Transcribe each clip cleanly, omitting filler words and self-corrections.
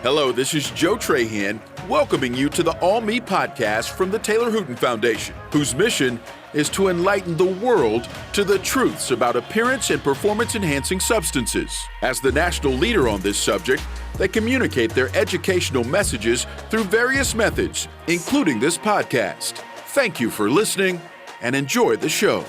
Hello, this is Joe Trahan, welcoming you to the All Me podcast from the Taylor Hooten Foundation, whose mission is to enlighten the world to the truths about appearance and performance-enhancing substances. As the national leader on this subject, they communicate their educational messages through various methods, including this podcast. Thank you for listening and enjoy the show.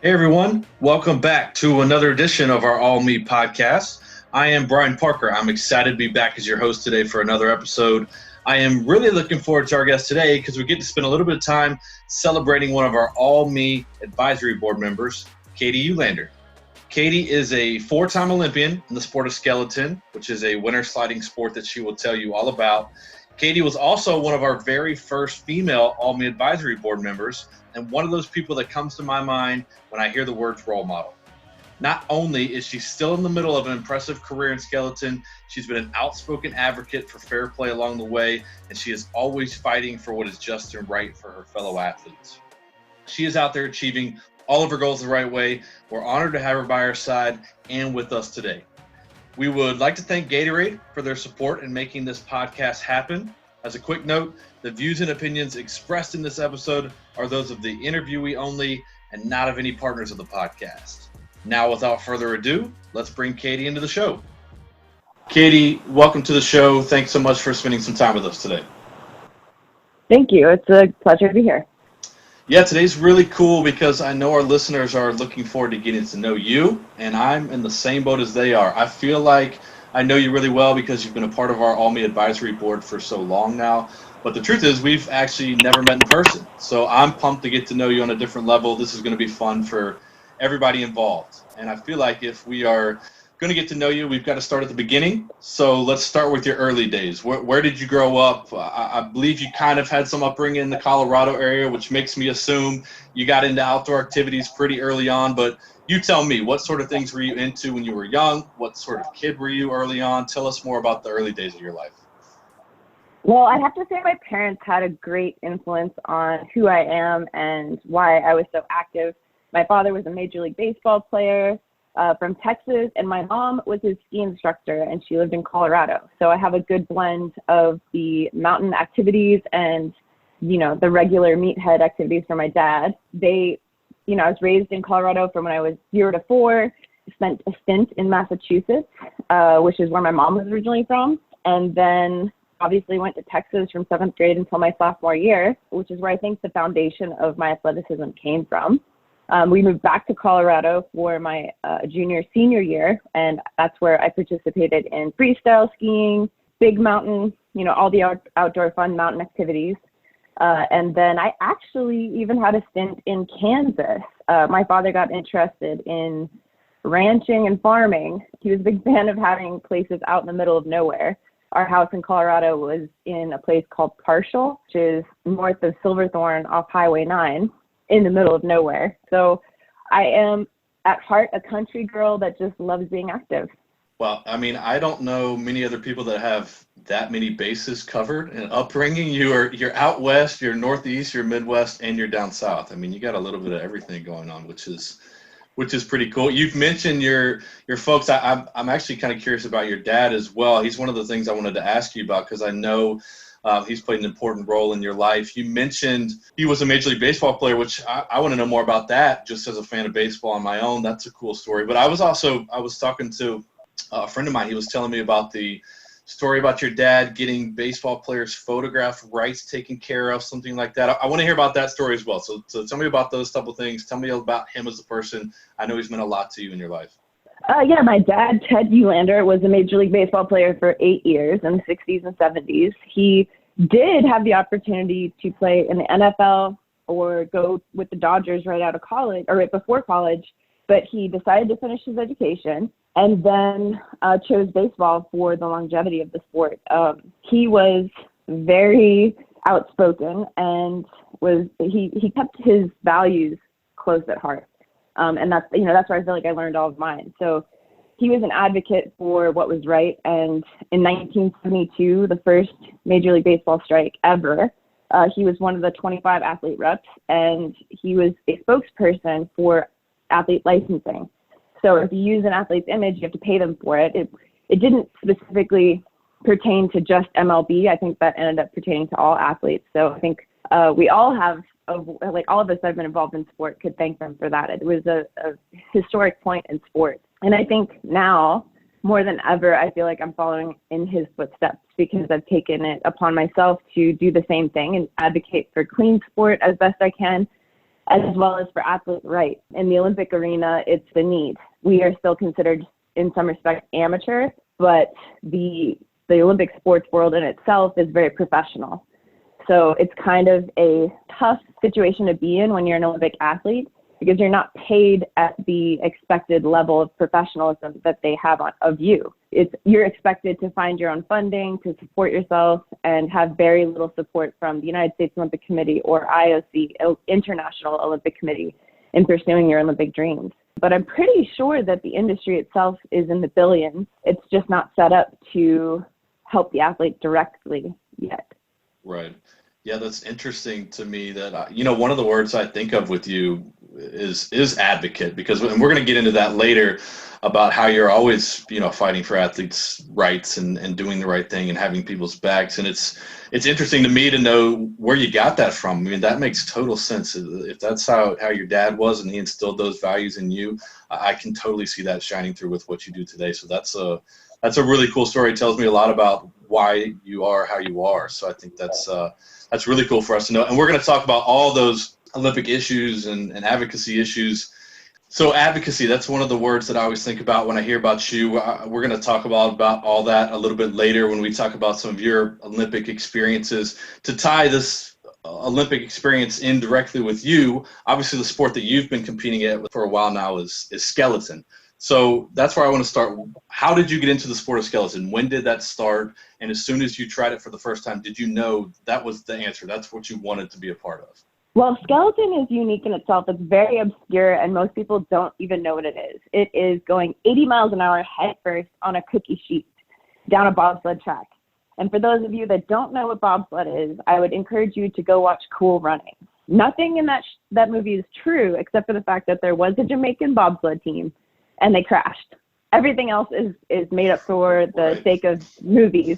Hey everyone, welcome back to another edition of our All Me podcast. I am Brian Parker. I'm excited to be back as your host today for another episode. I am really looking forward to our guest today because we get to spend a little bit of time celebrating one of our All Me Advisory Board members, Katie Uhlaender. Katie is a four-time Olympian in the sport of skeleton, which is a winter sliding sport that she will tell you all about. Katie was also one of our very first female All Me Advisory Board members, and one of those people that comes to my mind when I hear the words role model. Not only is she still in the middle of an impressive career in skeleton, she's been an outspoken advocate for fair play along the way, and she is always fighting for what is just and right for her fellow athletes. She is out there achieving all of her goals the right way. We're honored to have her by our side and with us today. We would like to thank Gatorade for their support in making this podcast happen. As a quick note, the views and opinions expressed in this episode are those of the interviewee only and not of any partners of the podcast. Now, without further ado, let's bring Katie into the show. Katie, welcome to the show. Thanks so much for spending some time with us today. Thank you. It's a pleasure to be here. Yeah, today's really cool because I know our listeners are looking forward to getting to know you, and I'm in the same boat as they are. I feel like I know you really well because you've been a part of our All Me Advisory Board for so long now. But the truth is we've actually never met in person. So I'm pumped to get to know you on a different level. This is going to be fun for everybody involved. And I feel like if we are going to get to know you, we've got to start at the beginning. So let's start with your early days. Where did you grow up? I believe you kind of had some upbringing in the Colorado area, which makes me assume you got into outdoor activities pretty early on. But you tell me, what sort of things were you into when you were young? What sort of kid were you early on? Tell us more about the early days of your life. Well, I have to say my parents had a great influence on who I am and why I was so active. My father was a Major League Baseball player from Texas, and my mom was his ski instructor, and she lived in Colorado. So I have a good blend of the mountain activities and, the regular meathead activities for my dad. I was raised in Colorado from when I was 0 to 4, spent a stint in Massachusetts, which is where my mom was originally from, and then obviously went to Texas from 7th grade until my sophomore year, which is where I think the foundation of my athleticism came from. We moved back to Colorado for my senior year, and that's where I participated in freestyle skiing, big mountain, all the outdoor fun mountain activities. And then I actually even had a stint in Kansas. My father got interested in ranching and farming. He was a big fan of having places out in the middle of nowhere. Our house in Colorado was in a place called Parshall, which is north of Silverthorne off Highway 9. In the middle of nowhere. So I am at heart a country girl that just loves being active. Well, I mean, I don't know many other people that have that many bases covered in upbringing. You're out west, you're northeast, you're Midwest, and you're down south. I mean, you got a little bit of everything going on, which is pretty cool. You've mentioned your folks. I'm actually kind of curious about your dad as well. He's one of the things I wanted to ask you about because I know he's played an important role in your life. You mentioned he was a Major League Baseball player, which I want to know more about that just as a fan of baseball on my own. That's a cool story. But I was talking to a friend of mine. He was telling me about the story about your dad getting baseball players' photograph rights taken care of, something like that. I want to hear about that story as well. So tell me about those couple things. Tell me about him as a person. I know he's meant a lot to you in your life. Yeah, my dad, Ted Uhlaender, was a Major League Baseball player for 8 years in the 60s and 70s. He did have the opportunity to play in the NFL or go with the Dodgers right out of college or right before college, but he decided to finish his education and then chose baseball for the longevity of the sport. He was very outspoken and he kept his values close at heart. And that's where I feel like I learned all of mine. So he was an advocate for what was right. And in 1972, the first Major League Baseball strike ever, he was one of the 25 athlete reps, and he was a spokesperson for athlete licensing. So if you use an athlete's image, you have to pay them for it. it didn't specifically pertain to just MLB. I think that ended up pertaining to all athletes. So I think we all have, all of us that have been involved in sport could thank them for that. It was a historic point in sport. And I think now, more than ever, I feel like I'm following in his footsteps because I've taken it upon myself to do the same thing and advocate for clean sport as best I can, as well as for athlete rights. In the Olympic arena, it's the need. We are still considered, in some respects, amateur, but the Olympic sports world in itself is very professional. So it's kind of a tough situation to be in when you're an Olympic athlete, because you're not paid at the expected level of professionalism that they have of you. You're expected to find your own funding, to support yourself, and have very little support from the United States Olympic Committee or IOC, International Olympic Committee, in pursuing your Olympic dreams. But I'm pretty sure that the industry itself is in the billions. It's just not set up to help the athlete directly yet. Right. Yeah, that's interesting to me that, one of the words I think of with you is advocate, because, and we're going to get into that later about how you're always, fighting for athletes' rights and doing the right thing and having people's backs. And it's interesting to me to know where you got that from. I mean, that makes total sense. If that's how your dad was and he instilled those values in you, I can totally see that shining through with what you do today. So that's a really cool story. It tells me a lot about why you are how you are. So I think that's really cool for us to know. And we're going to talk about all those Olympic issues and advocacy issues. So advocacy, that's one of the words that I always think about when I hear about you. We're going to talk about all that a little bit later when we talk about some of your Olympic experiences. To tie this Olympic experience in directly with you, obviously the sport that you've been competing at for a while now is skeleton. So that's where I want to start. How did you get into the sport of skeleton? When did that start? And as soon as you tried it for the first time, did you know that was the answer? That's what you wanted to be a part of? Well, skeleton is unique in itself. It's very obscure, and most people don't even know what it is. It is going 80 miles an hour head first on a cookie sheet down a bobsled track. And for those of you that don't know what bobsled is, I would encourage you to go watch Cool Running. Nothing in that movie is true except for the fact that there was a Jamaican bobsled team and they crashed. Everything else is made up for the sake of movies.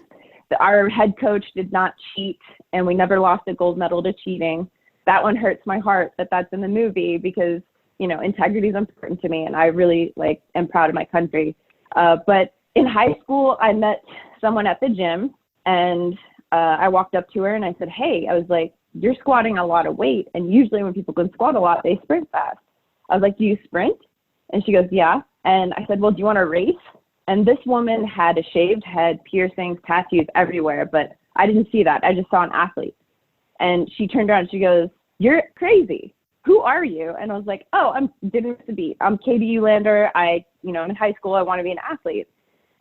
Our head coach did not cheat, and we never lost a gold medal to cheating. That one hurts my heart that that's in the movie because, integrity is important to me, and I really am proud of my country. But in high school, I met someone at the gym, and I walked up to her and I said, hey, I was like, you're squatting a lot of weight, and usually when people can squat a lot, they sprint fast. I was like, do you sprint? And she goes, yeah. And I said, well, do you want to race? And this woman had a shaved head, piercings, tattoos everywhere, but I didn't see that. I just saw an athlete. And she turned around and she goes, you're crazy. Who are you? And I was like, oh, didn't miss a beat. I'm Katie Uhlaender. In high school, I want to be an athlete.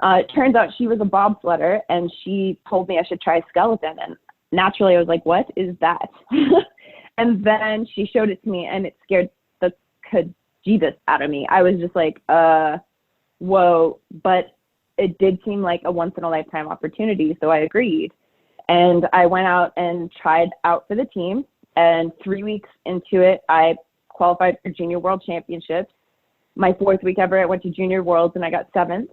It turns out she was a bobsledder, and she told me I should try skeleton. And naturally, I was like, what is that? And then she showed it to me, and it scared the Jesus out of me. I was just like, whoa. But it did seem like a once-in-a-lifetime opportunity, so I agreed. And I went out and tried out for the team. And 3 weeks into it, I qualified for Junior World Championships. My 4th week ever, I went to Junior Worlds, and I got 7th.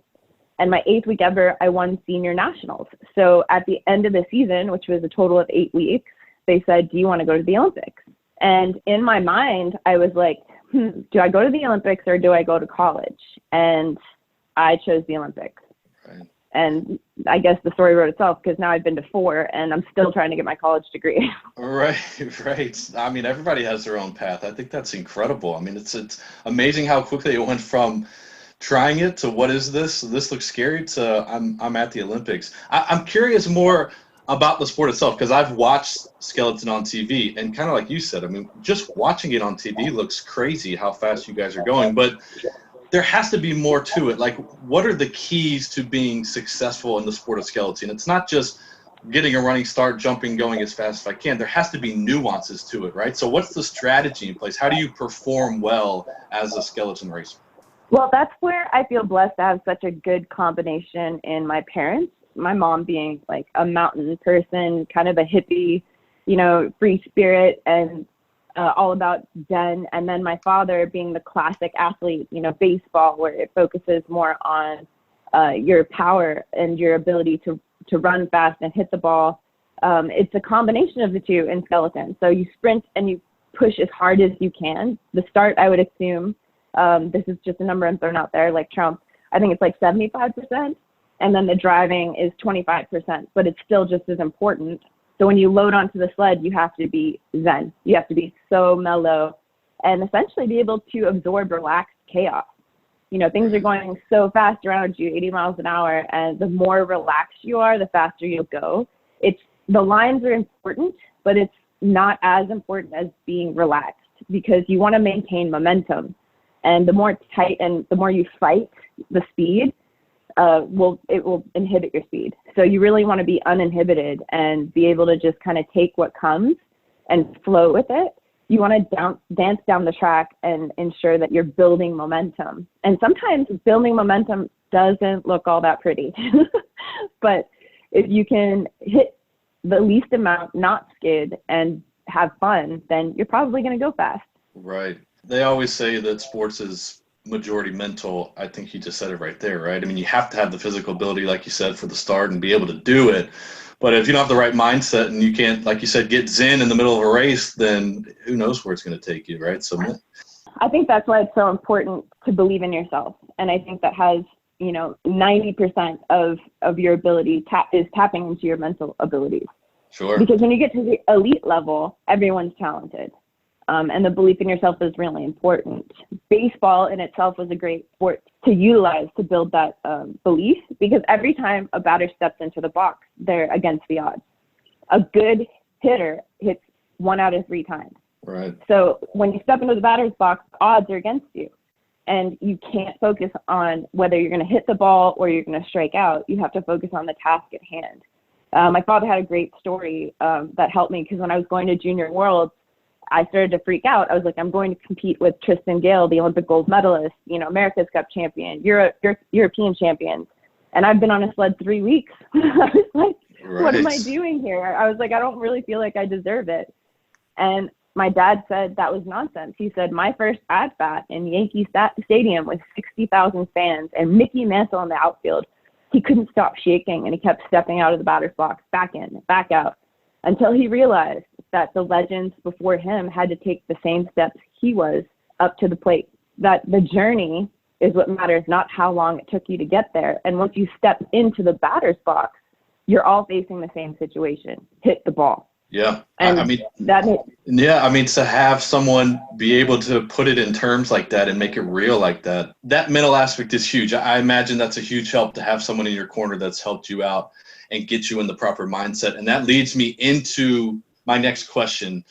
And my 8th week ever, I won Senior Nationals. So at the end of the season, which was a total of 8 weeks, they said, do you want to go to the Olympics? And in my mind, I was like, do I go to the Olympics or do I go to college? And I chose the Olympics. Right. And I guess the story wrote itself because now I've been to 4 and I'm still trying to get my college degree. Right. I mean, everybody has their own path. I think that's incredible. I mean, it's amazing how quickly it went from trying it to what is this? This looks scary to I'm at the Olympics. I'm curious more about the sport itself because I've watched skeleton on TV and kind of like you said, I mean, just watching it on TV looks crazy how fast you guys are going, but there has to be more to it. Like, what are the keys to being successful in the sport of skeleton? It's not just getting a running start, jumping, going as fast as I can. There has to be nuances to it, right? So what's the strategy in place? How do you perform well as a skeleton racer? Well, that's where I feel blessed to have such a good combination in my parents. My mom being like a mountain person, kind of a hippie, free spirit and all about Zen. And then my father being the classic athlete, baseball, where it focuses more on your power and your ability to run fast and hit the ball. It's a combination of the two in skeleton. So you sprint and you push as hard as you can. The start, I would assume, this is just a number I'm throwing out there, like Trump, I think it's like 75%. And then the driving is 25%, but it's still just as important. So when you load onto the sled, you have to be zen. You have to be so mellow and essentially be able to absorb relaxed chaos. You know, things are going so fast around you, 80 miles an hour, and the more relaxed you are, the faster you'll go. The lines are important, but it's not as important as being relaxed, because you want to maintain momentum. And the more tight and the more you fight the speed, it will inhibit your speed. So you really want to be uninhibited and be able to just kind of take what comes and flow with it. You want to dance down the track and ensure that you're building momentum. And sometimes building momentum doesn't look all that pretty. But if you can hit the least amount, not skid, and have fun, then you're probably going to go fast. Right. They always say that sports is majority mental. I think you just said it right there, right? I mean, you have to have the physical ability, like you said, for the start and be able to do it. But if you don't have the right mindset and you can't, like you said, get zen in the middle of a race, then who knows where it's going to take you, right? So I think that's why it's so important to believe in yourself. And I think that has, 90% of your ability is tapping into your mental abilities. Sure. Because when you get to the elite level, everyone's talented. And the belief in yourself is really important. Baseball in itself was a great sport to utilize to build that belief, because every time a batter steps into the box, they're against the odds. A good hitter hits 1 out of 3 times. Right. So when you step into the batter's box, odds are against you. And you can't focus on whether you're going to hit the ball or you're going to strike out. You have to focus on the task at hand. My father had a great story that helped me, because when I was going to Junior Worlds, I started to freak out. I was like, I'm going to compete with Tristan Gale, the Olympic gold medalist, America's Cup champion, European champions. And I've been on a sled 3 weeks. I was like, right. What am I doing here? I was like, I don't really feel like I deserve it. And my dad said that was nonsense. He said, my first at-bat in Yankee Stadium with 60,000 fans and Mickey Mantle in the outfield, he couldn't stop shaking, and he kept stepping out of the batter's box, back in, back out, until he realized that the legends before him had to take the same steps he was up to the plate. That the journey is what matters, not how long it took you to get there. And once you step into the batter's box, you're all facing the same situation: hit the ball. Yeah. And to have someone be able to put it in terms like that and make it real like that, that mental aspect is huge. I imagine that's a huge help to have someone in your corner that's helped you out and get you in the proper mindset. And that leads me into my next question,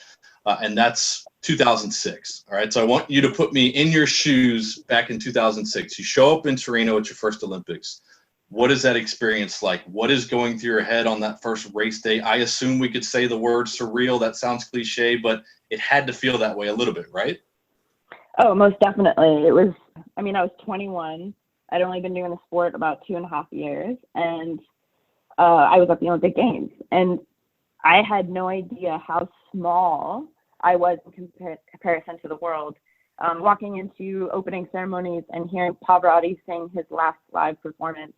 and that's 2006. All right. So I want you to put me in your shoes back in 2006. You show up in Torino at your first Olympics. What is that experience like? What is going through your head on that first race day? I assume we could say the word surreal. That sounds cliche, but it had to feel that way a little bit, right? Oh, most definitely. I was 21. I'd only been doing the sport about 2.5 years, and I was at the Olympic Games, and I had no idea how small I was in comparison to the world. Walking into opening ceremonies and hearing Pavarotti sing his last live performance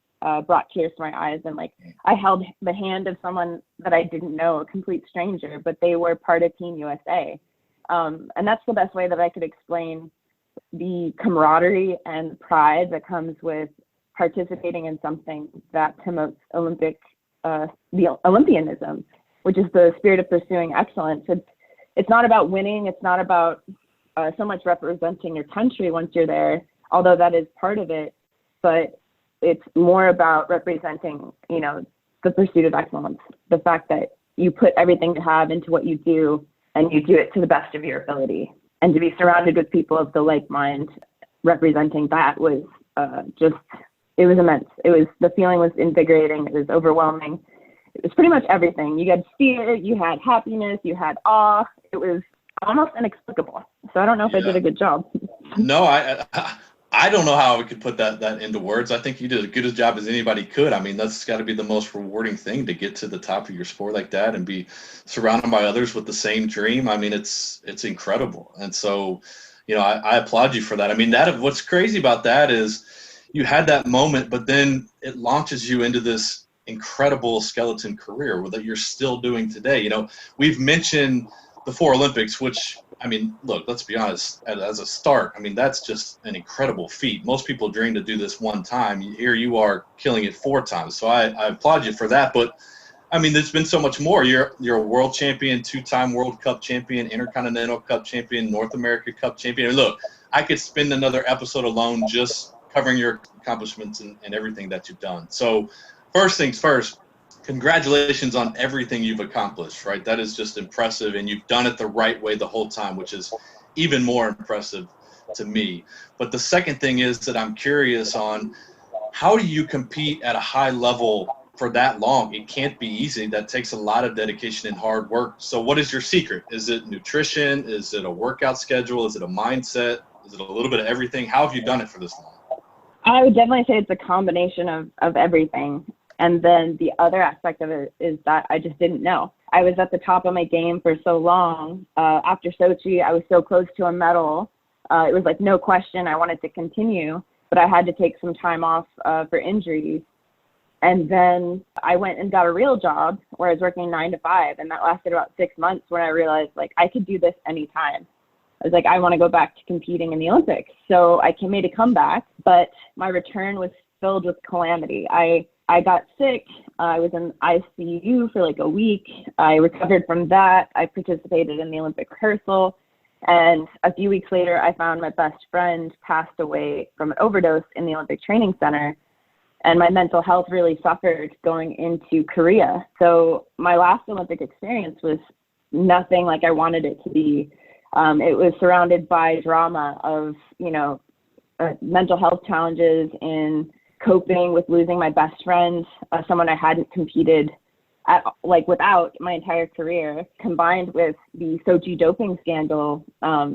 brought tears to my eyes. And I held the hand of someone that I didn't know, a complete stranger, but they were part of Team USA. And that's the best way that I could explain the camaraderie and pride that comes with participating in something that promotes the Olympianism, which is the spirit of pursuing excellence. It's not about winning. It's not about so much representing your country once you're there, although that is part of it, but it's more about representing, the pursuit of excellence, the fact that you put everything you have into what you do, and you do it to the best of your ability. And to be surrounded with people of the like mind representing that was it was immense. The feeling was invigorating. It was overwhelming. It was pretty much everything. You had fear, you had happiness, you had awe. It was almost inexplicable. So I don't know if I did a good job. No, I don't know how we could put that into words. I think you did as good a job as anybody could. I mean, that's got to be the most rewarding thing, to get to the top of your sport like that and be surrounded by others with the same dream. I mean, it's incredible. And so, I applaud you for that. I mean, what's crazy about that is, you had that moment, but then it launches you into this incredible skeleton career that you're still doing today. You know, we've mentioned the 4 Olympics, which, I mean, look, let's be honest, as a start, I mean, that's just an incredible feat. Most people dream to do this one time. Here you are killing it 4 times. So I applaud you for that. But I mean, there's been so much more. You're a world champion, 2-time World Cup champion, Intercontinental Cup champion, North America Cup champion. And look, I could spend another episode alone just covering your accomplishments and everything that you've done. So first things first, congratulations on everything you've accomplished, right? That is just impressive, and you've done it the right way the whole time, which is even more impressive to me. But the second thing is that I'm curious on, how do you compete at a high level for that long? It can't be easy. That takes a lot of dedication and hard work. So what is your secret? Is it nutrition? Is it a workout schedule? Is it a mindset? Is it a little bit of everything? How have you done it for this long? I would definitely say it's a combination of everything. And then the other aspect of it is that I just didn't know. I was at the top of my game for so long. After Sochi, I was so close to a medal. It was like no question I wanted to continue, but I had to take some time off for injuries. And then I went and got a real job where I was working 9 to 5, and that lasted about 6 months, when I realized, like, I could do this anytime. I was like, I want to go back to competing in the Olympics. So I made a comeback, but my return was filled with calamity. I got sick. I was in ICU for like a week. I recovered from that. I participated in the Olympic rehearsal. And a few weeks later, I found my best friend passed away from an overdose in the Olympic Training Center. And my mental health really suffered going into Korea. So my last Olympic experience was nothing like I wanted it to be. It was surrounded by drama of, mental health challenges in coping with losing my best friend, someone I hadn't competed without my entire career, combined with the Sochi doping scandal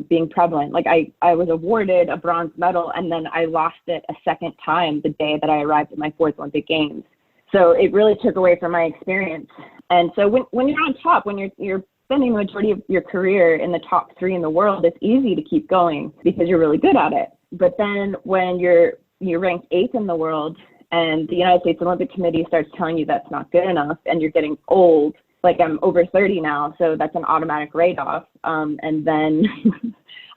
being prevalent. Like I was awarded a bronze medal, and then I lost it a second time the day that I arrived at my 4th Olympic Games. So it really took away from my experience. And so when you're on top, when you're spending the majority of your career in the top 3 in the world, it's easy to keep going because you're really good at it. But then when you're ranked 8th in the world, and the United States Olympic Committee starts telling you that's not good enough, and you're getting old, like I'm over 30 now, so that's an automatic write-off. And then,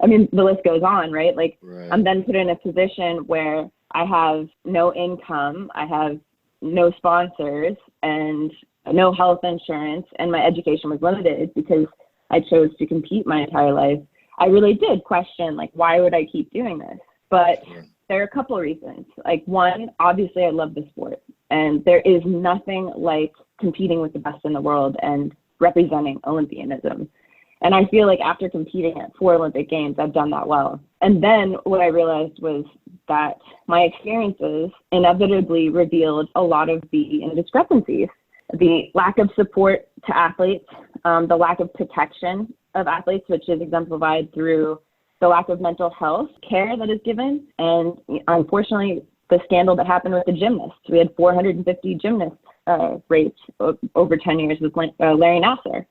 I mean, the list goes on, right? Like, right. I'm then put in a position where I have no income, I have no sponsors, and no health insurance, and my education was limited because I chose to compete my entire life. I really did question, like, why would I keep doing this? But there are a couple of reasons. Like, one, obviously I love the sport, and there is nothing like competing with the best in the world and representing Olympianism. And I feel like after competing at 4 Olympic Games, I've done that well. And then what I realized was that my experiences inevitably revealed a lot of the discrepancies, the lack of support to athletes, the lack of protection of athletes, which is exemplified through the lack of mental health care that is given, and unfortunately, the scandal that happened with the gymnasts. We had 450 gymnasts raped over 10 years with Larry Nassar.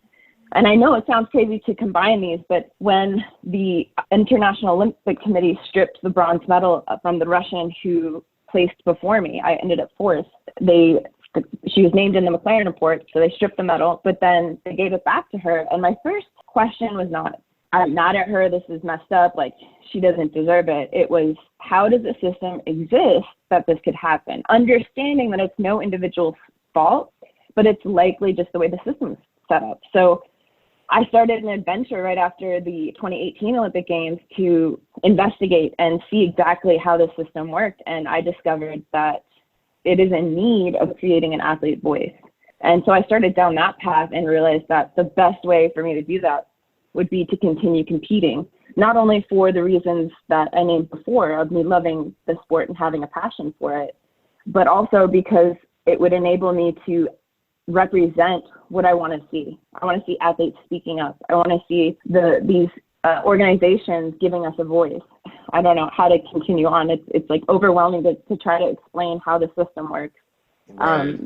And I know it sounds crazy to combine these, but when the International Olympic Committee stripped the bronze medal from the Russian who placed before me, I ended up 4th. She was named in the McLaren report, so they stripped the medal, but then they gave it back to her. And my first question was not, I'm mad at her, this is messed up, like, she doesn't deserve it. It was, how does a system exist that this could happen? Understanding that it's no individual's fault, but it's likely just the way the system's set up. So I started an adventure right after the 2018 Olympic Games to investigate and see exactly how the system worked. And I discovered that it is in need of creating an athlete voice. And so I started down that path and realized that the best way for me to do that would be to continue competing, not only for the reasons that I named before of me loving the sport and having a passion for it, but also because it would enable me to represent what I want to see. I want to see athletes speaking up. I want to see these organizations giving us a voice. I don't know how to continue on. It's like overwhelming to try to explain how the system works. Right.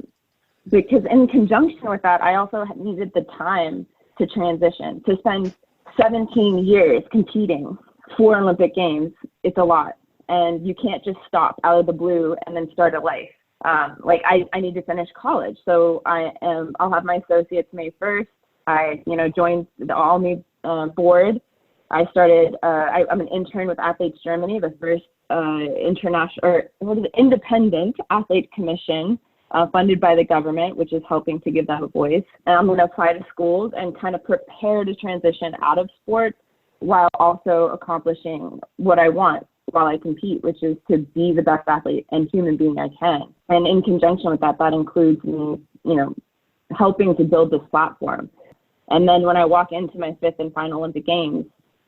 Because in conjunction with that, I also needed the time to transition. To spend 17 years competing 4 Olympic Games, it's a lot. and you can't just stop out of the blue and then start a life. Like I need to finish college. So I'll have my associates May 1st. I, joined the All Me board. I started, I'm an intern with Athletes Germany, the first independent athlete commission funded by the government, which is helping to give them a voice. And I'm going to apply to schools and kind of prepare to transition out of sports while also accomplishing what I want while I compete, which is to be the best athlete and human being I can. And in conjunction with that, that includes me, helping to build this platform. And then when I walk into my 5th and final Olympic Games,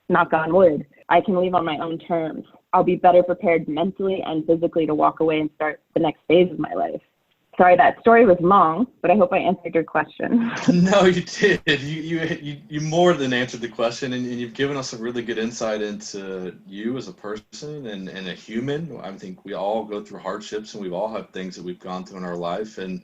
knock on wood, I can leave on my own terms. I'll be better prepared mentally and physically to walk away and start the next phase of my life. Sorry, that story was long, but I hope I answered your question. No, you did. You more than answered the question, and you've given us a really good insight into you as a person and a human. I think we all go through hardships, and we've all had things that we've gone through in our life, and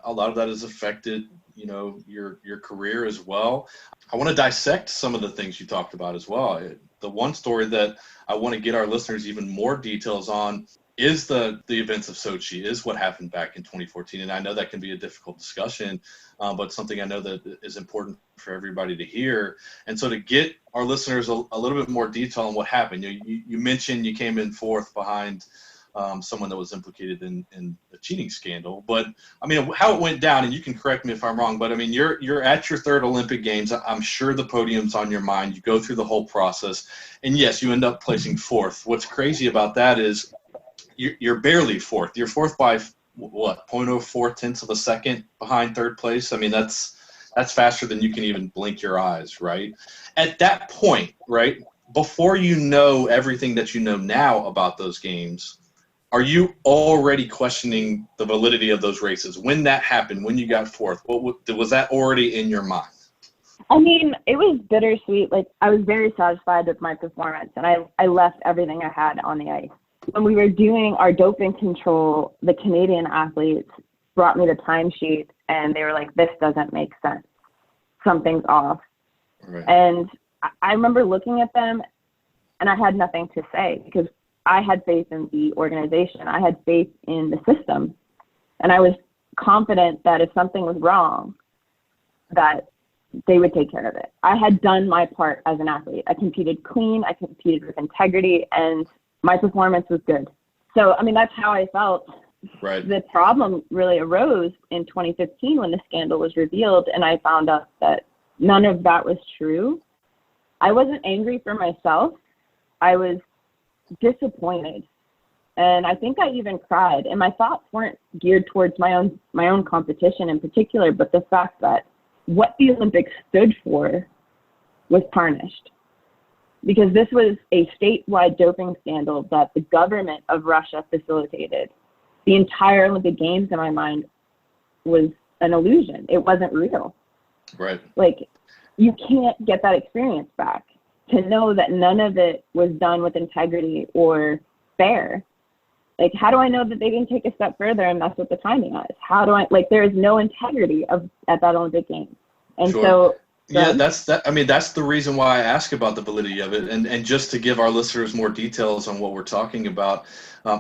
a lot of that has affected, your career as well. I want to dissect some of the things you talked about as well. The one story that I want to get our listeners even more details on is the events of Sochi, is what happened back in 2014. And I know that can be a difficult discussion, but something I know that is important for everybody to hear. And so to get our listeners a little bit more detail on what happened, you mentioned you came in 4th behind someone that was implicated in a cheating scandal. But I mean, how it went down, and you can correct me if I'm wrong, but I mean, you're at your 3rd Olympic Games. I'm sure the podium's on your mind. You go through the whole process, and yes, you end up placing 4th. What's crazy about that is you're barely 4th. You're 4th by what, 0.04 tenths of a second behind 3rd place. I mean, that's faster than you can even blink your eyes, right? At that point, right, before you know everything that you know now about those games, are you already questioning the validity of those races? When that happened, when you got 4th, was that already in your mind? I mean, it was bittersweet. Like, I was very satisfied with my performance, and I left everything I had on the ice. When we were doing our doping control, the Canadian athletes brought me the timesheet, and they were like, this doesn't make sense. Something's off. Right. And I remember looking at them, and I had nothing to say because I had faith in the organization. I had faith in the system. And I was confident that if something was wrong, that they would take care of it. I had done my part as an athlete. I competed clean. I competed with integrity, and my performance was good. So, I mean, that's how I felt. Right. The problem really arose in 2015 when the scandal was revealed, and I found out that none of that was true. I wasn't angry for myself. I was disappointed, and I think I even cried. And my thoughts weren't geared towards my own competition in particular, but the fact that what the Olympics stood for was tarnished, because this was a statewide doping scandal that the government of Russia facilitated. The entire Olympic Games, in my mind, was an illusion. It wasn't real. Right. Like, you can't get that experience back. To know that none of it was done with integrity or fair. Like, how do I know that they didn't take a step further and mess with the timing on it? How do I, like, there is no integrity at that Olympic Games. And Sure. so, yeah, that's the reason why I ask about the validity of it. And just to give our listeners more details on what we're talking about,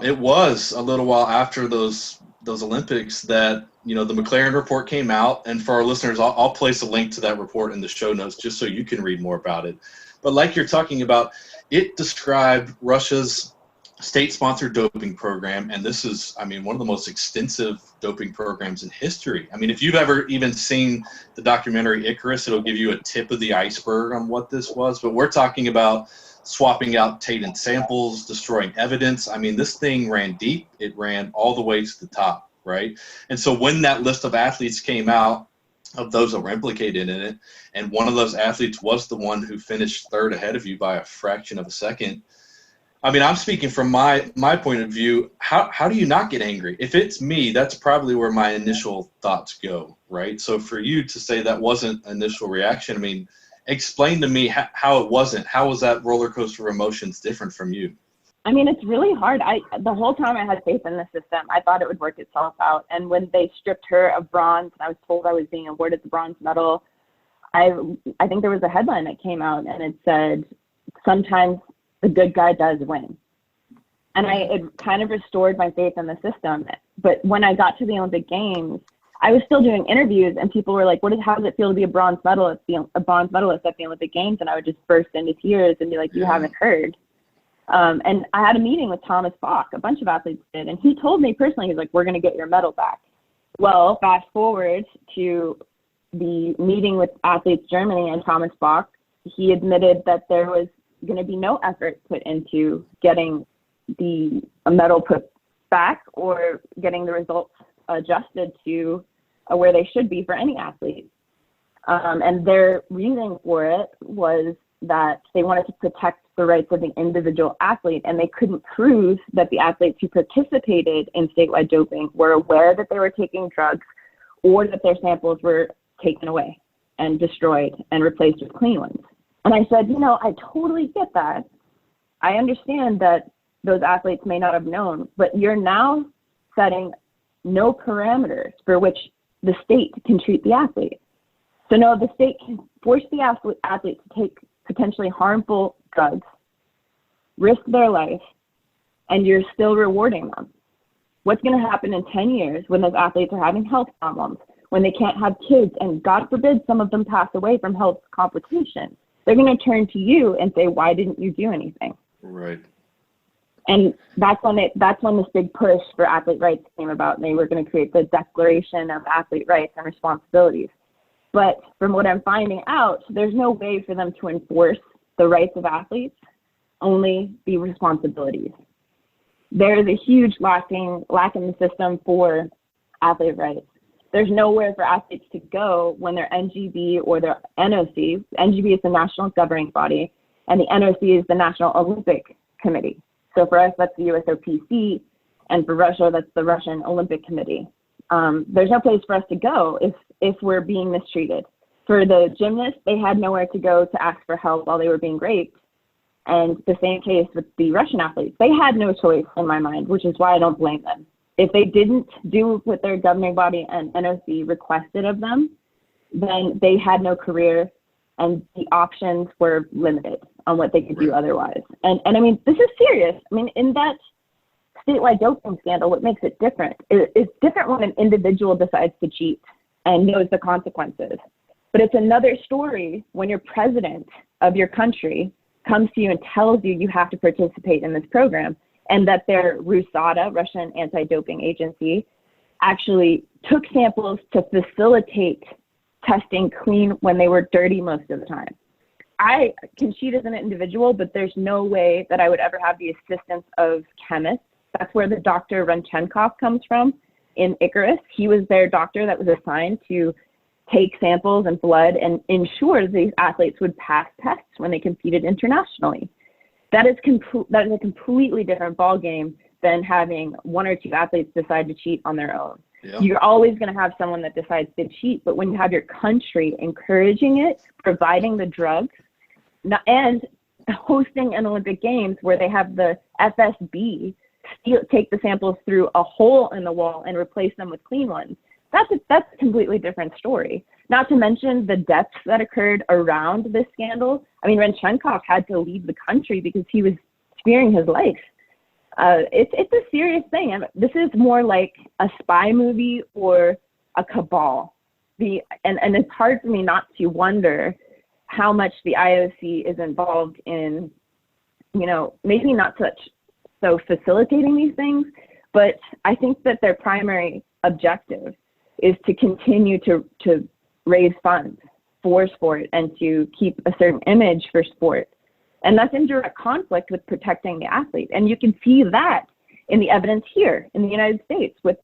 it was a little while after those Olympics that, the McLaren report came out. And for our listeners, I'll place a link to that report in the show notes just so you can read more about it. But like you're talking about, it described Russia's state-sponsored doping program, and this is, one of the most extensive doping programs in history. If you've ever even seen the documentary Icarus, it'll give you a tip of the iceberg on what this was. But we're talking about swapping out tainted samples, destroying evidence. This thing ran deep. It ran all the way to the top, right? And so when that list of athletes came out, of those that were implicated in it, and one of those athletes was the one who finished 3rd ahead of you by a fraction of a second. I'm speaking from my point of view. How do you not get angry? If it's me, that's probably where my initial thoughts go, right? So for you to say that wasn't initial reaction, explain to me how it wasn't. How was that roller coaster of emotions different from you? It's really hard. The whole time I had faith in the system. I thought it would work itself out. And when they stripped her of bronze, and I was told I was being awarded the bronze medal, I think there was a headline that came out, and it said, sometimes the good guy does win. And it kind of restored my faith in the system. But when I got to the Olympic Games, I was still doing interviews, and people were like, how does it feel to be a bronze medalist at the Olympic Games? And I would just burst into tears and be like, you haven't heard. And I had a meeting with Thomas Bach, a bunch of athletes did, and he told me personally, he's like, we're going to get your medal back. Well, fast forward to the meeting with Athletes Germany and Thomas Bach, he admitted that there was going to be no effort put into getting a medal put back or getting the results adjusted to where they should be for any athlete. And their reasoning for it was that they wanted to protect the rights of the individual athlete, and they couldn't prove that the athletes who participated in statewide doping were aware that they were taking drugs or that their samples were taken away and destroyed and replaced with clean ones. And I said, I totally get that. I understand that those athletes may not have known, but you're now setting no parameters for which the state can treat the athlete. So no, the state can force the athlete to take potentially harmful drugs, risk their life, and you're still rewarding them. What's going to happen in 10 years when those athletes are having health problems, when they can't have kids, and God forbid some of them pass away from health complications? They're going to turn to you and say, why didn't you do anything? Right. And that's when this big push for athlete rights came about. And they were going to create the Declaration of Athlete Rights and Responsibilities. But from what I'm finding out, there's no way for them to enforce the rights of athletes, only the responsibilities. There is a huge lack in the system for athlete rights. There's nowhere for athletes to go when their NGB or their NOC. NGB is the national governing body, and the NOC is the National Olympic Committee. So for us, that's the USOPC, and for Russia, that's the Russian Olympic Committee. There's no place for us to go if we're being mistreated. For the gymnasts, they had nowhere to go to ask for help while they were being raped. And the same case with the Russian athletes. They had no choice in my mind, which is why I don't blame them. If they didn't do what their governing body and NOC requested of them, then they had no career and the options were limited on what they could do otherwise. And I mean, this is serious. I mean, in that statewide doping scandal, what makes it different? It's different when an individual decides to cheat and knows the consequences. But it's another story when your president of your country comes to you and tells you you have to participate in this program, and that their RUSADA, Russian anti-doping agency, actually took samples to facilitate testing clean when they were dirty most of the time. I can cheat as an individual, but there's no way that I would ever have the assistance of chemists. That's where the Dr. Runchenkov comes from in Icarus. He was their doctor that was assigned to take samples and blood and ensure these athletes would pass tests when they competed internationally. That is a completely different ballgame than having one or two athletes decide to cheat on their own. Yeah. You're always going to have someone that decides to cheat, but when you have your country encouraging it, providing the drugs, and hosting an Olympic Games where they have the FSB take the samples through a hole in the wall and replace them with clean ones, that's a completely different story. Not to mention the deaths that occurred around this scandal. I mean, Runchenkov had to leave the country because he was fearing his life. It's a serious thing. This is more like a spy movie or a cabal. And it's hard for me not to wonder how much the IOC is involved in, maybe not so facilitating these things, but I think that their primary objective is to continue to raise funds for sport and to keep a certain image for sport. And that's in direct conflict with protecting the athlete. And you can see that in the evidence here in the United States with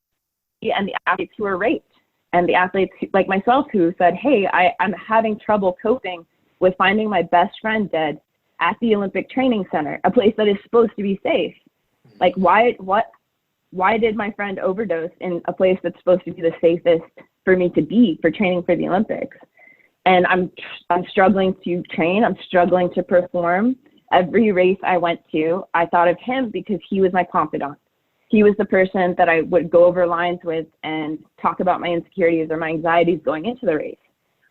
the athletes who are raped and the athletes like myself who said, hey, I'm having trouble coping with finding my best friend dead at the Olympic Training Center, a place that is supposed to be safe. Like, why did my friend overdose in a place that's supposed to be the safest for me to be for training for the Olympics? And I'm struggling to train. I'm struggling to perform. Every race I went to, I thought of him because he was my confidant. He was the person that I would go over lines with and talk about my insecurities or my anxieties going into the race.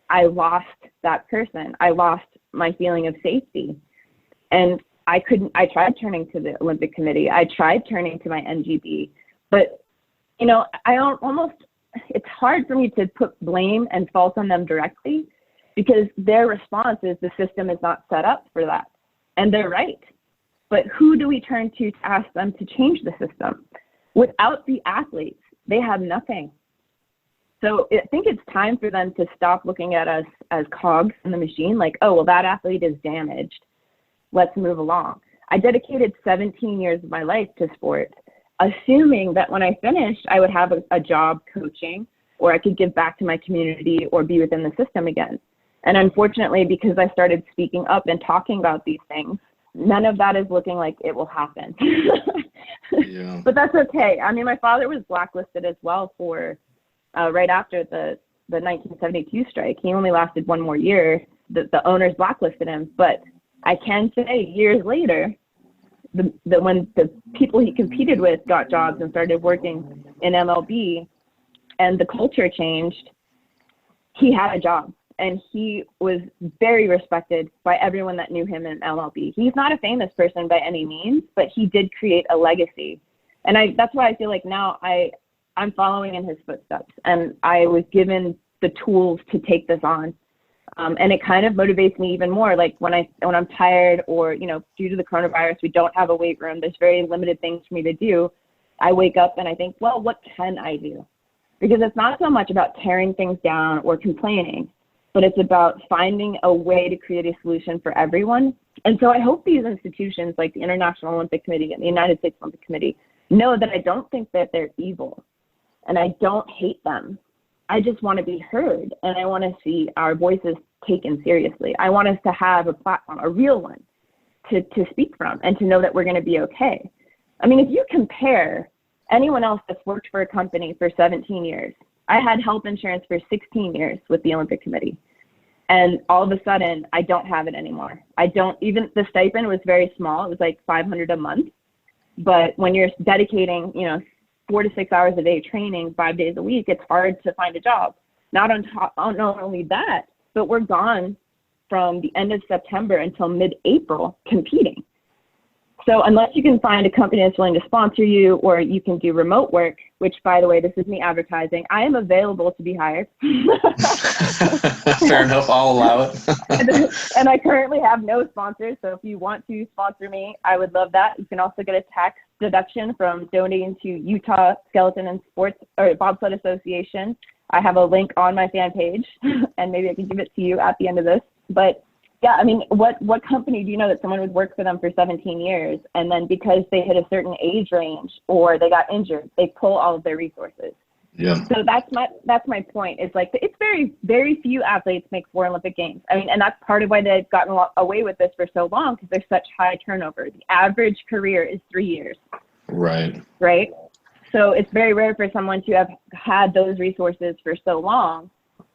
I lost that person. I lost my feeling of safety. And I tried turning to the Olympic Committee. I tried turning to my NGB, but, you know, it's hard for me to put blame and fault on them directly, because their response is the system is not set up for that. And they're right. But who do we turn to ask them to change the system? Without the athletes, they have nothing. So I think it's time for them to stop looking at us as cogs in the machine, like, oh, well, that athlete is damaged. Let's move along. I dedicated 17 years of my life to sport, assuming that when I finished, I would have a job coaching, or I could give back to my community or be within the system again. And unfortunately, because I started speaking up and talking about these things, none of that is looking like it will happen. Yeah. But that's okay. I mean, my father was blacklisted as well for right after the 1972 strike. He only lasted one more year. The owners blacklisted him. But I can say years later, when the people he competed with got jobs and started working in MLB and the culture changed, he had a job. And he was very respected by everyone that knew him in MLB. He's not a famous person by any means, but he did create a legacy. And that's why I feel like now I'm following in his footsteps. And I was given the tools to take this on. And it kind of motivates me even more. Like when I'm tired, or, you know, due to the coronavirus, we don't have a weight room. There's very limited things for me to do. I wake up and I think, well, what can I do? Because it's not so much about tearing things down or complaining, but it's about finding a way to create a solution for everyone. And so I hope these institutions like the International Olympic Committee and the United States Olympic Committee know that I don't think that they're evil and I don't hate them. I just want to be heard, and I want to see our voices taken seriously. I want us to have a platform, a real one, to speak from, and to know that we're going to be okay. I mean, if you compare anyone else that's worked for a company for 17 years, I had health insurance for 16 years with the Olympic Committee. And all of a sudden, I don't have it anymore. Even the stipend was very small. It was like $500 a month. But when you're dedicating, 4 to 6 hours a day training 5 days a week, it's hard to find a job. Not only that, but we're gone from the end of September until mid-April competing. So unless you can find a company that's willing to sponsor you, or you can do remote work, which, by the way, this is me advertising, I am available to be hired. Fair enough, I'll allow it. and I currently have no sponsors, so if you want to sponsor me, I would love that. You can also get a tax deduction from donating to Utah Skeleton and Sports or Bobsled Association. I have a link on my fan page, and maybe I can give it to you at the end of this. But yeah, I mean, what company do you know that someone would work for them for 17 years, and then because they hit a certain age range or they got injured, they pull all of their resources? Yeah. So that's my point. It's like it's very, very few athletes make 4 Olympic Games. I mean, and that's part of why they've gotten away with this for so long, because there's such high turnover. The average career is 3 years. Right. Right. So it's very rare for someone to have had those resources for so long.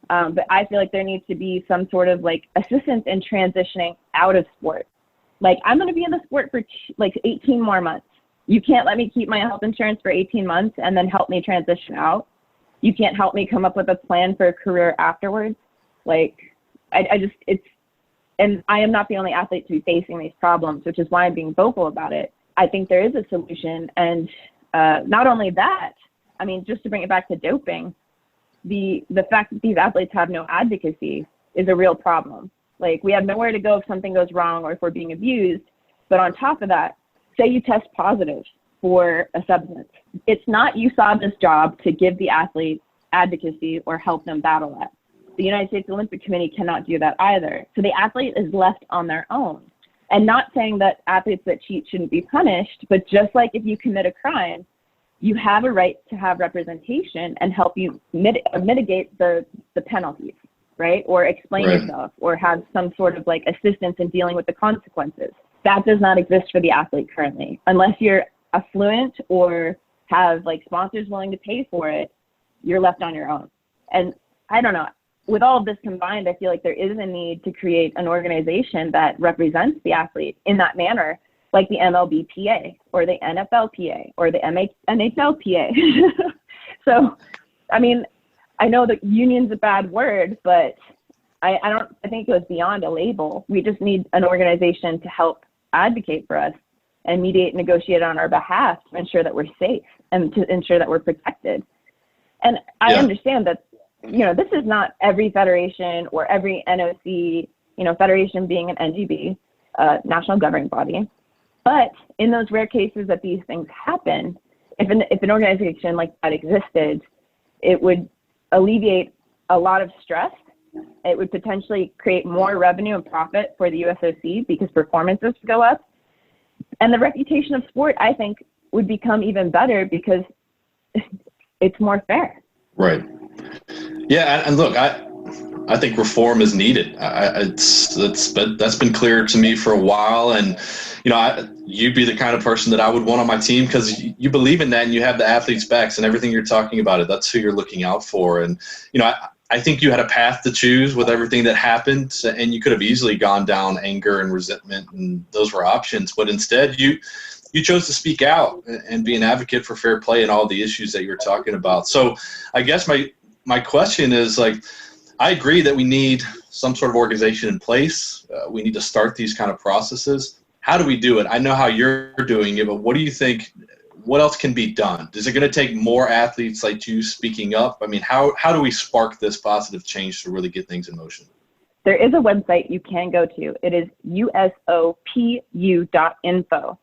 But I feel like there needs to be some sort of like assistance in transitioning out of sport. Like, I'm going to be in the sport for 18 more months. You can't let me keep my health insurance for 18 months and then help me transition out. You can't help me come up with a plan for a career afterwards. Like, and I am not the only athlete to be facing these problems, which is why I'm being vocal about it. I think there is a solution. And not only that, I mean, just to bring it back to doping, the fact that these athletes have no advocacy is a real problem. Like, we have nowhere to go if something goes wrong or if we're being abused. But on top of that, say you test positive for a substance. It's not you saw this job to give the athlete advocacy or help them battle it. The United States Olympic Committee cannot do that either. So the athlete is left on their own. And not saying that athletes that cheat shouldn't be punished, but just like if you commit a crime, you have a right to have representation and help you mitigate the penalties, right? Or explain yourself, or have some sort of like assistance in dealing with the consequences. That does not exist for the athlete currently. Unless you're affluent or have like sponsors willing to pay for it, you're left on your own. And I don't know, with all of this combined, I feel like there is a need to create an organization that represents the athlete in that manner, like the MLBPA or the NFLPA or the NHLPA. So, I mean, I know that union's a bad word, but I think it goes beyond a label. We just need an organization to help advocate for us and mediate and negotiate on our behalf to ensure that we're safe and to ensure that we're protected. And I understand that, this is not every federation or every NOC, federation being an NGB, national governing body. But in those rare cases that these things happen, if an organization like that existed, it would alleviate a lot of stress. It would potentially create more revenue and profit for the USOC because performances would go up. And the reputation of sport, I think, would become even better because it's more fair. Right. Yeah, and look, I think reform is needed. That's been clear to me for a while, and you'd be the kind of person that I would want on my team because you believe in that and you have the athletes' backs and everything you're talking about it. That's who you're looking out for, and I think you had a path to choose with everything that happened, and you could have easily gone down anger and resentment, and those were options, but instead you chose to speak out and be an advocate for fair play and all the issues that you're talking about. So I guess my question is, I agree that we need some sort of organization in place. We need to start these kind of processes. How do we do it? I know how you're doing it, but what do you think? What else can be done? Is it going to take more athletes like you speaking up? I mean, how do we spark this positive change to really get things in motion? There is a website you can go to. It is usopu.info.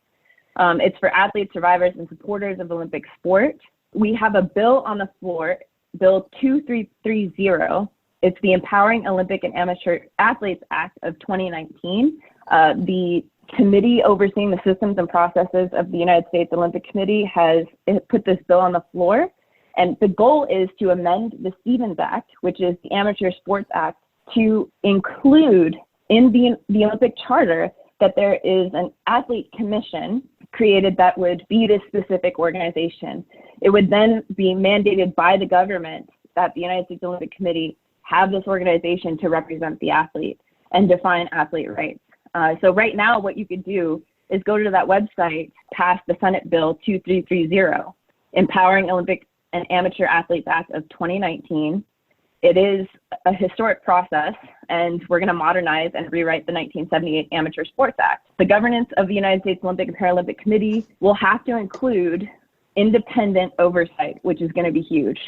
It's for athletes, survivors, and supporters of Olympic sport. We have a bill on the floor, Bill 2330. It's the Empowering Olympic and Amateur Athletes Act of 2019. The committee overseeing the systems and processes of the United States Olympic Committee has put this bill on the floor. And the goal is to amend the Stevens Act, which is the Amateur Sports Act, to include in the Olympic Charter that there is an athlete commission created that would be this specific organization. It would then be mandated by the government that the United States Olympic Committee have this organization to represent the athlete and define athlete rights. So right now, what you could do is go to that website, pass the Senate Bill 2330, Empowering Olympic and Amateur Athletes Act of 2019. It is a historic process, and we're going to modernize and rewrite the 1978 Amateur Sports Act. The governance of the United States Olympic and Paralympic Committee will have to include independent oversight, which is going to be huge.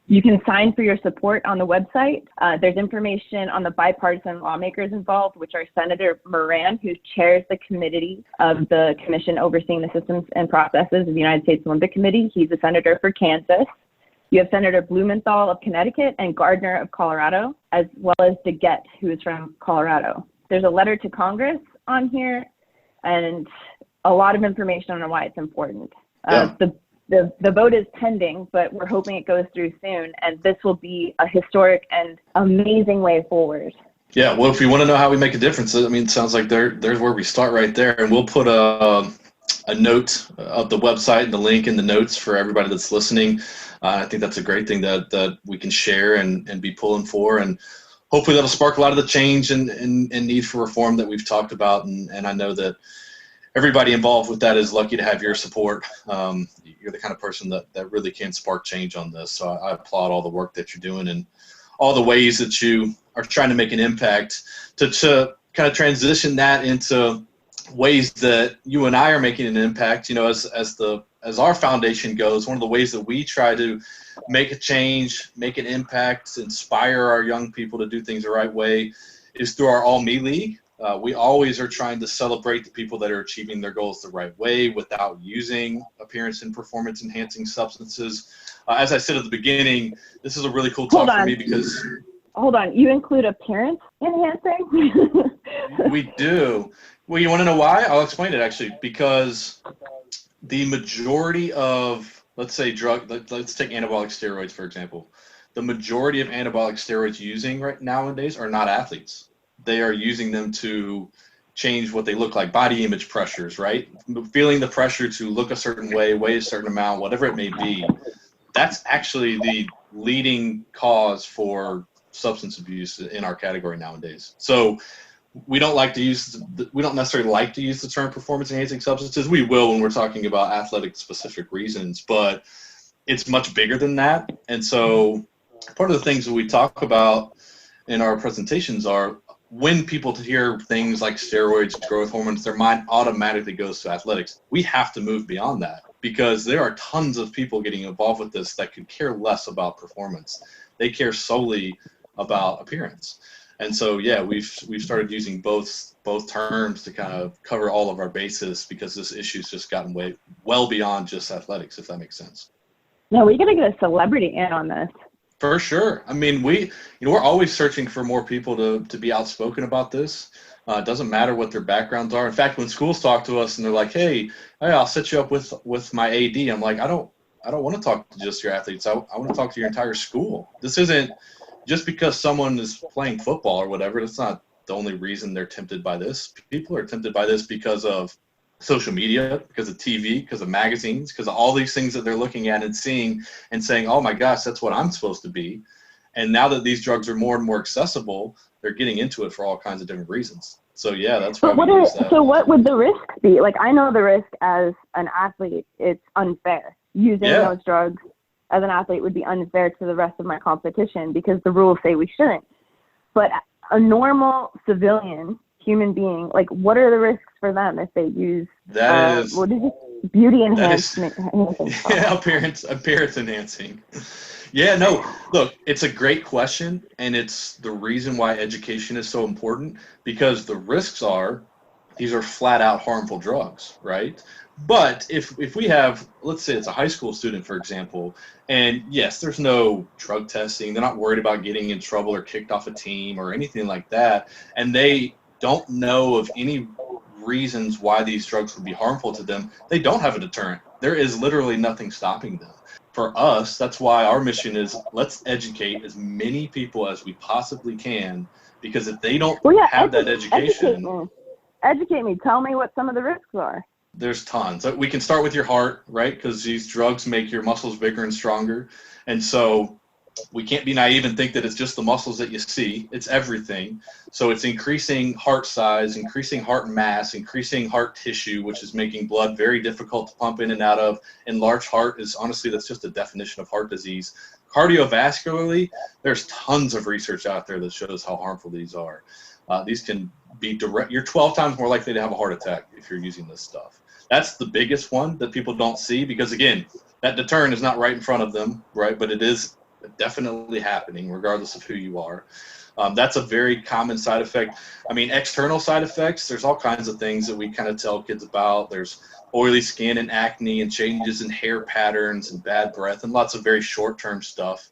You can sign for your support on the website. There's information on the bipartisan lawmakers involved, which are Senator Moran, who chairs the committee of the commission overseeing the systems and processes of the United States Olympic Committee. He's a senator for Kansas. You have Senator Blumenthal of Connecticut and Gardner of Colorado, as well as DeGette, who is from Colorado. There's a letter to Congress on here and a lot of information on why it's important. The vote is pending, but we're hoping it goes through soon, and this will be a historic and amazing way forward. Yeah, well, if you want to know how we make a difference, I mean, it sounds like there's where we start right there, and we'll put a note of the website and the link in the notes for everybody that's listening. I think that's a great thing that we can share and be pulling for, and hopefully that'll spark a lot of the change and need for reform that we've talked about, and I know that everybody involved with that is lucky to have your support. You're the kind of person that really can spark change on this. So I applaud all the work that you're doing and all the ways that you are trying to make an impact to kind of transition that into ways that you and I are making an impact. As our foundation goes, one of the ways that we try to make a change, make an impact, inspire our young people to do things the right way is through our All Me League. We always are trying to celebrate the people that are achieving their goals the right way without using appearance and performance enhancing substances. As I said at the beginning, this is a really cool talk for me because... Hold on, you include appearance enhancing? We do. Well, you want to know why? I'll explain it actually, because the majority of, let's take anabolic steroids, for example. The majority of anabolic steroids using right nowadays are not athletes. They are using them to change what they look like, body image pressures, right? Feeling the pressure to look a certain way, weigh a certain amount, whatever it may be. That's actually the leading cause for substance abuse in our category nowadays. So we don't necessarily like to use the term performance enhancing substances. We will when we're talking about athletic specific reasons, but it's much bigger than that. And so part of the things that we talk about in our presentations are when people hear things like steroids, growth hormones, their mind automatically goes to athletics. We have to move beyond that, because there are tons of people getting involved with this that could care less about performance. They care solely about appearance. And so, yeah, we've started using both terms to kind of cover all of our bases, because this issue's just gotten well beyond just athletics, if that makes sense. No, we got to get a celebrity in on this. For sure. I mean, we're always searching for more people to be outspoken about this. It doesn't matter what their backgrounds are. In fact, when schools talk to us and they're like, hey, I'll set you up with my AD. I'm like, I don't want to talk to just your athletes. I want to talk to your entire school. This isn't just because someone is playing football or whatever. That's not the only reason they're tempted by this. People are tempted by this because of social media, because of TV, because of magazines, because of all these things that they're looking at and seeing and saying, oh my gosh, that's what I'm supposed to be. And now that these drugs are more and more accessible, they're getting into it for all kinds of different reasons. So yeah, that's why we use that. So what would the risk be? Like, I know the risk as an athlete, it's unfair. Using those drugs as an athlete would be unfair to the rest of my competition, because the rules say we shouldn't. But a normal civilian human being, like, what are the risks for them if they use beauty enhancement? Appearance enhancing. Yeah, no, look, it's a great question, and it's the reason why education is so important, because the risks are these are flat out harmful drugs, right? But if we have, let's say it's a high school student, for example, and yes, there's no drug testing, they're not worried about getting in trouble or kicked off a team or anything like that, and they don't know of any reasons why these drugs would be harmful to them, they don't have a deterrent. There is literally nothing stopping them. For us, that's why our mission is, let's educate as many people as we possibly can, because if they don't have that education. Educate me. Tell me what some of the risks are. There's tons. We can start with your heart, right? Because these drugs make your muscles bigger and stronger. And so we can't be naive and think that it's just the muscles that you see. It's everything. So it's increasing heart size, increasing heart mass, increasing heart tissue, which is making blood very difficult to pump in and out of. Enlarged heart is, honestly, that's just a definition of heart disease. Cardiovascularly, there's tons of research out there that shows how harmful these are. These can be direct. You're 12 times more likely to have a heart attack if you're using this stuff. That's the biggest one that people don't see, because, again, that deterrent is not right in front of them, right? But it is definitely happening regardless of who you are. That's a very common side effect. I mean, external side effects, there's all kinds of things that we kind of tell kids about. There's oily skin and acne and changes in hair patterns and bad breath and lots of very short-term stuff.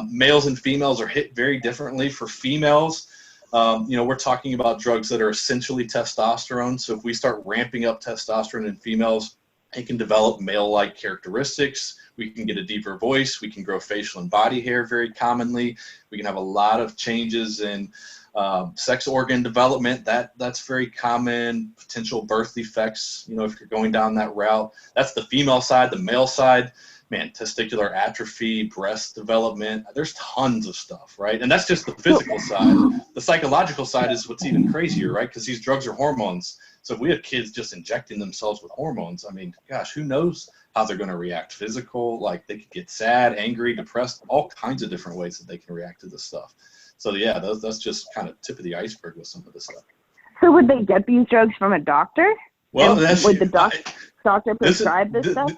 Males and females are hit very differently. For females, we're talking about drugs that are essentially testosterone. So if we start ramping up testosterone in females, it can develop male-like characteristics. We can get a deeper voice. We can grow facial and body hair very commonly. We can have a lot of changes in sex organ development. That's very common. Potential birth defects, if you're going down that route. That's the female side. The male side, man, testicular atrophy, breast development. There's tons of stuff, right? And that's just the physical side. The psychological side is what's even crazier, right? Because these drugs are hormones. So if we have kids just injecting themselves with hormones, I mean, gosh, who knows how they're going to react physical? Like, they could get sad, angry, depressed, all kinds of different ways that they can react to this stuff. So yeah, that's just kind of tip of the iceberg with some of this stuff. So would they get these drugs from a doctor? Well, would the doctor prescribe this stuff?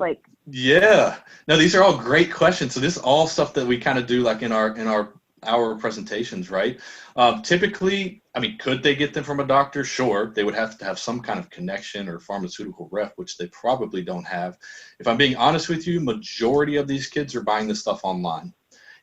Yeah. No, these are all great questions. So this is all stuff that we kind of do like in our presentations, right? Typically, I mean, could they get them from a doctor? Sure. They would have to have some kind of connection or pharmaceutical rep, which they probably don't have. If I'm being honest with you, majority of these kids are buying this stuff online.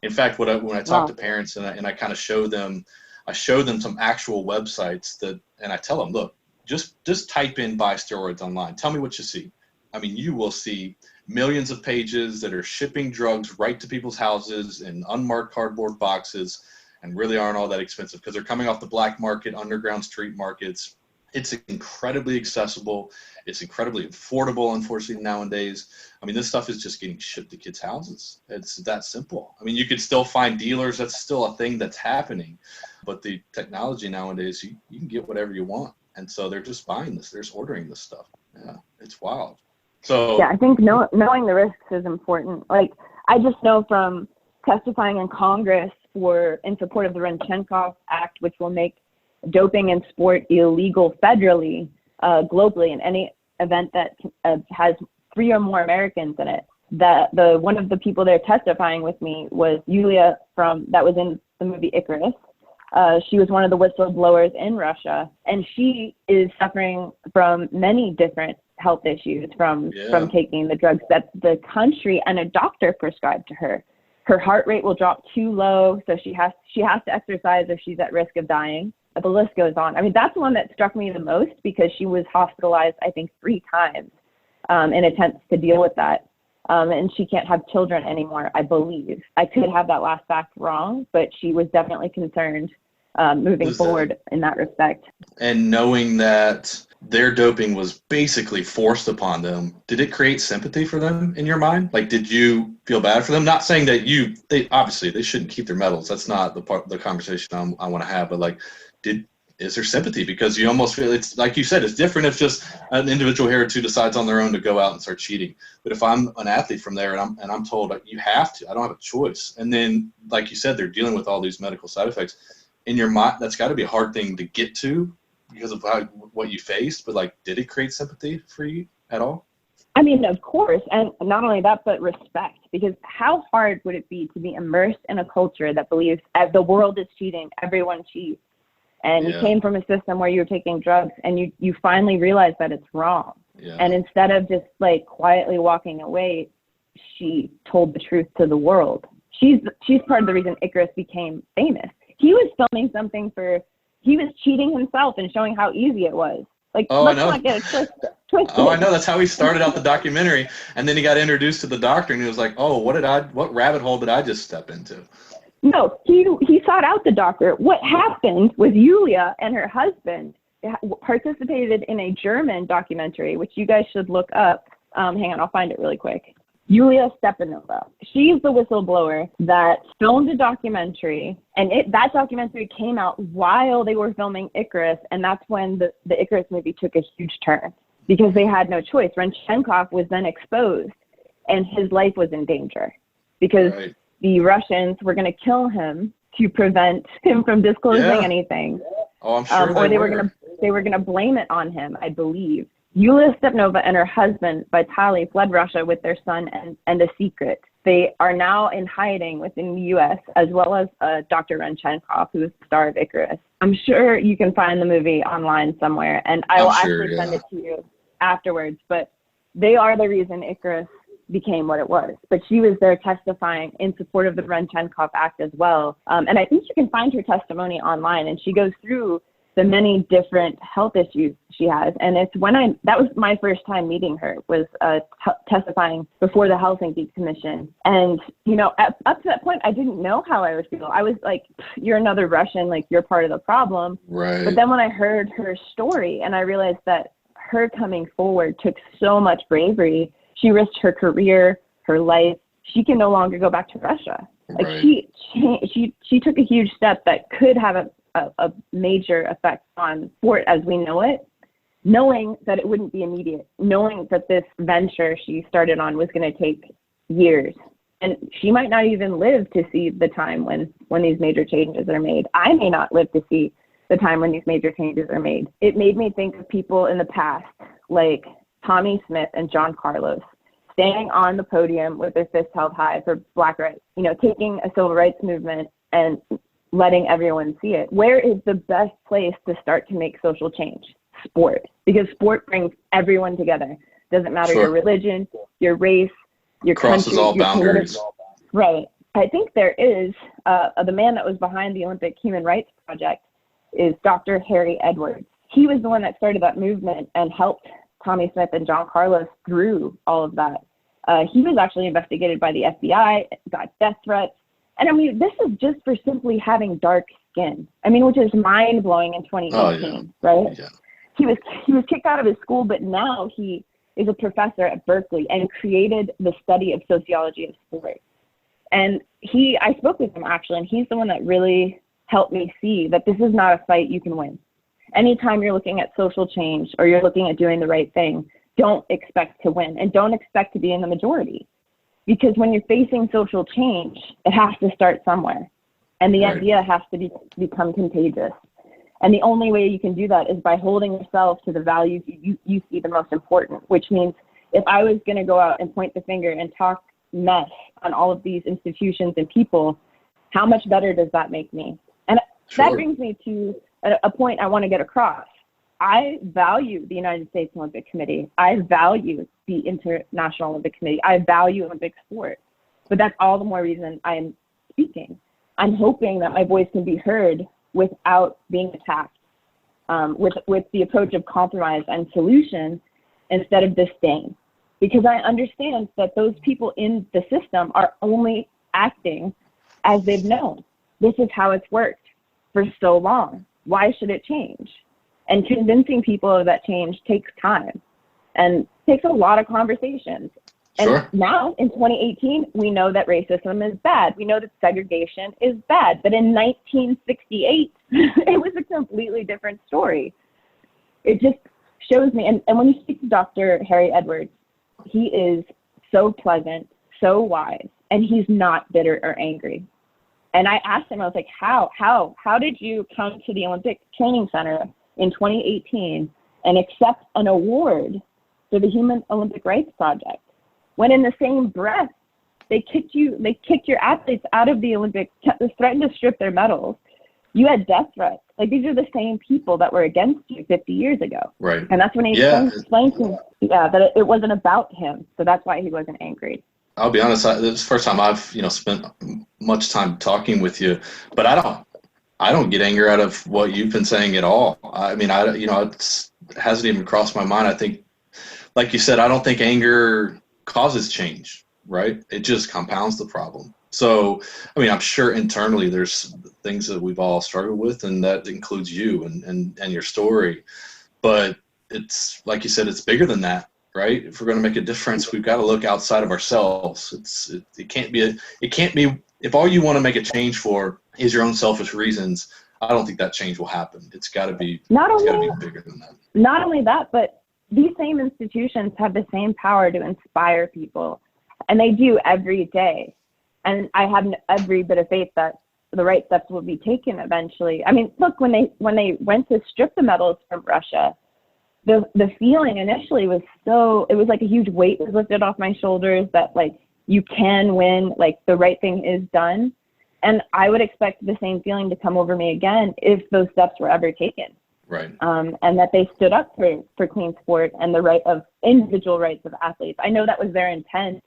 In fact, when I talk to parents and I kind of show them some actual websites and I tell them, look, just type in buy steroids online. Tell me what you see. I mean, you will see millions of pages that are shipping drugs right to people's houses in unmarked cardboard boxes and really aren't all that expensive because they're coming off the black market, underground street markets. It's incredibly accessible. It's incredibly affordable, unfortunately, nowadays. I mean, this stuff is just getting shipped to kids' houses. It's that simple. I mean, you could still find dealers. That's still a thing that's happening. But the technology nowadays, you can get whatever you want. And so they're just buying this. They're just ordering this stuff. Yeah, it's wild. So yeah, I think knowing the risks is important. Like, I just know from testifying in Congress in support of the Renchenkov Act, which will make doping in sport illegal federally, globally, in any event that has 3 or more Americans in it. The one of the people there testifying with me was Yulia that was in the movie Icarus. She was one of the whistleblowers in Russia, and she is suffering from many different health issues from taking the drugs that the country and a doctor prescribed to her. Her heart rate will drop too low, so she has to exercise if she's at risk of dying. The list goes on. I mean, that's the one that struck me the most because she was hospitalized, I think, 3 times in attempts to deal with that. And she can't have children anymore, I believe. I could have that last fact wrong, but she was definitely concerned moving forward in that respect. And knowing that their doping was basically forced upon them, did it create sympathy for them in your mind? Like, did you feel bad for them? Not saying that they obviously they shouldn't keep their medals. That's not the conversation I want to have. But like, is there sympathy? Because you almost feel it's like you said, it's different if just an individual here or two decides on their own to go out and start cheating. But if I'm an athlete from there and I'm told you have to, I don't have a choice. And then, like you said, they're dealing with all these medical side effects. In your mind, that's got to be a hard thing to get to because of what you faced. But like, did it create sympathy for you at all? I mean, of course, and not only that, but respect. Because how hard would it be to be immersed in a culture that believes the world is cheating, everyone cheats, and you came from a system where you were taking drugs, and you finally realize that it's wrong. Yeah. And instead of just like quietly walking away, she told the truth to the world. She's part of the reason Icarus became famous. He was filming something he was cheating himself and showing how easy it was. Like, let's not get it twisted. Oh, I know. That's how he started out the documentary. And then he got introduced to the doctor and he was like, oh, what rabbit hole did I just step into? No, he sought out the doctor. What happened was Yulia and her husband participated in a German documentary, which you guys should look up. Hang on, I'll find it really quick. Yulia Stepanova. She's the whistleblower that filmed a documentary, and that documentary came out while they were filming Icarus, and that's when the Icarus movie took a huge turn because they had no choice. Renchenkov was then exposed, and his life was in danger because the Russians were going to kill him to prevent him from disclosing anything. Oh, I'm sure or they were going to blame it on him, I believe. Yulia Stepanova and her husband, Vitaly, fled Russia with their son and a secret. They are now in hiding within the U.S., as well as Dr. Renchenkov, who is the star of Icarus. I'm sure you can find the movie online somewhere, and I will actually send it to you afterwards. But they are the reason Icarus became what it was. But she was there testifying in support of the Renchenkov Act as well. And I think you can find her testimony online, and she goes through the many different health issues she has. And it's that was my first time meeting her, was testifying before the Helsinki Commission. And, up to that point, I didn't know how I would feel. I was like, you're another Russian, like you're part of the problem. Right. But then when I heard her story and I realized that her coming forward took so much bravery, she risked her career, her life. She can no longer go back to Russia. Like she took a huge step that could have a major effect on sport as we know it, knowing that it wouldn't be immediate, knowing that this venture she started on was going to take years. And she might not even live to see the time when these major changes are made. I may not live to see the time when these major changes are made. It made me think of people in the past, like Tommy Smith and John Carlos, standing on the podium with their fists held high for Black rights, taking a civil rights movement and letting everyone see it. Where is the best place to start to make social change? Sport. Because sport brings everyone together. Doesn't matter your religion, your race, your crosses country, all your boundaries. Right. I think there is, the man that was behind the Olympic Human Rights Project is Dr. Harry Edwards. He was the one that started that movement and helped Tommy Smith and John Carlos through all of that. He was actually investigated by the FBI, got death threats. And I mean, this is just for simply having dark skin. I mean, which is mind blowing in 2018, right? Yeah. He was kicked out of his school, but now he is a professor at Berkeley and created the study of sociology of sport. And I spoke with him actually, and he's the one that really helped me see that this is not a fight you can win. Anytime you're looking at social change or you're looking at doing the right thing, don't expect to win and don't expect to be in the majority. Because when you're facing social change, it has to start somewhere. And the idea has to become contagious. And the only way you can do that is by holding yourself to the values you see the most important, which means if I was going to go out and point the finger and talk mess on all of these institutions and people, how much better does that make me? And that brings me to a point I want to get across. I value the United States Olympic Committee. I value the International Olympic Committee. I value Olympic sport. But that's all the more reason I'm speaking. I'm hoping that my voice can be heard without being attacked, with the approach of compromise and solution instead of disdain. Because I understand that those people in the system are only acting as they've known. This is how it's worked for so long. Why should it change? And convincing people of that change takes time and takes a lot of conversations. Sure. And now in 2018, we know that racism is bad. We know that segregation is bad. But in 1968, it was a completely different story. It just shows me, and when you speak to Dr. Harry Edwards, he is so pleasant, so wise, and he's not bitter or angry. And I asked him, I was like, how did you come to the Olympic Training Center in 2018 and accept an award for the Human Olympic Rights Project, when in the same breath they kicked your athletes out of the Olympics, threatened to strip their medals? You had death threats. Like, these are the same people that were against you 50 years ago. Right. And that's when he explained to me, that it wasn't about him. So that's why he wasn't angry. I'll be honest. This is the first time I've spent much time talking with you, but I don't get anger out of what you've been saying at all. I mean, it hasn't even crossed my mind. I think, like you said, I don't think anger causes change, right? It just compounds the problem. So, I mean, I'm sure internally there's things that we've all struggled with, and that includes you and your story. But it's, like you said, it's bigger than that, right? If we're going to make a difference, we've got to look outside of ourselves. It can't be if all you want to make a change for is your own selfish reasons, I don't think that change will happen. It's got to be bigger than that. Not only that, but these same institutions have the same power to inspire people, and they do every day. And I have every bit of faith that the right steps will be taken eventually. I mean, look, when they went to strip the medals from Russia, the feeling initially was it was like a huge weight was lifted off my shoulders that, like, you can win, like, the right thing is done. And I would expect the same feeling to come over me again if those steps were ever taken. Right. And that they stood up for clean sport and the right of individual rights of athletes. I know that was their intent.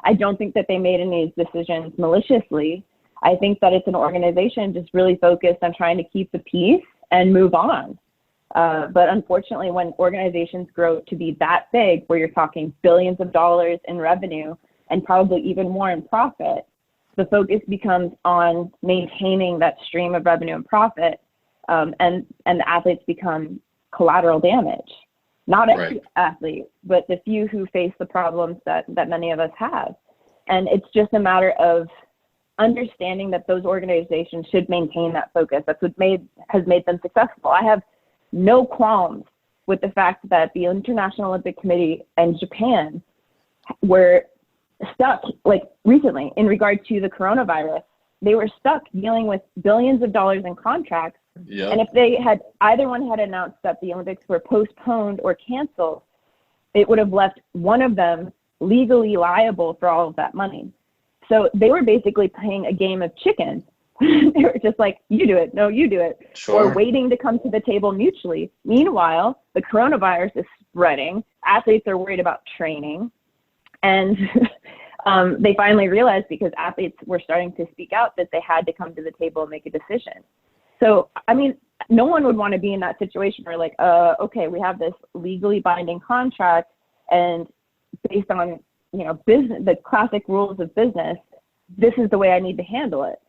I don't think that they made any decisions maliciously. I think that it's an organization just really focused on trying to keep the peace and move on. But unfortunately, when organizations grow to be that big, where you're talking billions of dollars in revenue and probably even more in profit, the focus becomes on maintaining that stream of revenue and profit, and the athletes become collateral damage. Not every athlete, but the few who face the problems that many of us have. And it's just a matter of understanding that those organizations should maintain that focus. That's what has made them successful. I have no qualms with the fact that the International Olympic Committee and Japan were stuck, like, recently in regard to the coronavirus. They were stuck dealing with billions of dollars in contracts. Yep. And if either one had announced that the Olympics were postponed or canceled, it would have left one of them legally liable for all of that money. So they were basically playing a game of chicken. They were just like, you do it, no, you do it, sure, or waiting to come to the table mutually. Meanwhile, the coronavirus is spreading. Athletes are worried about training. And they finally realized, because athletes were starting to speak out, that they had to come to the table and make a decision. So, I mean, no one would want to be in that situation where, like, okay, we have this legally binding contract, and based on, business, the classic rules of business, this is the way I need to handle it.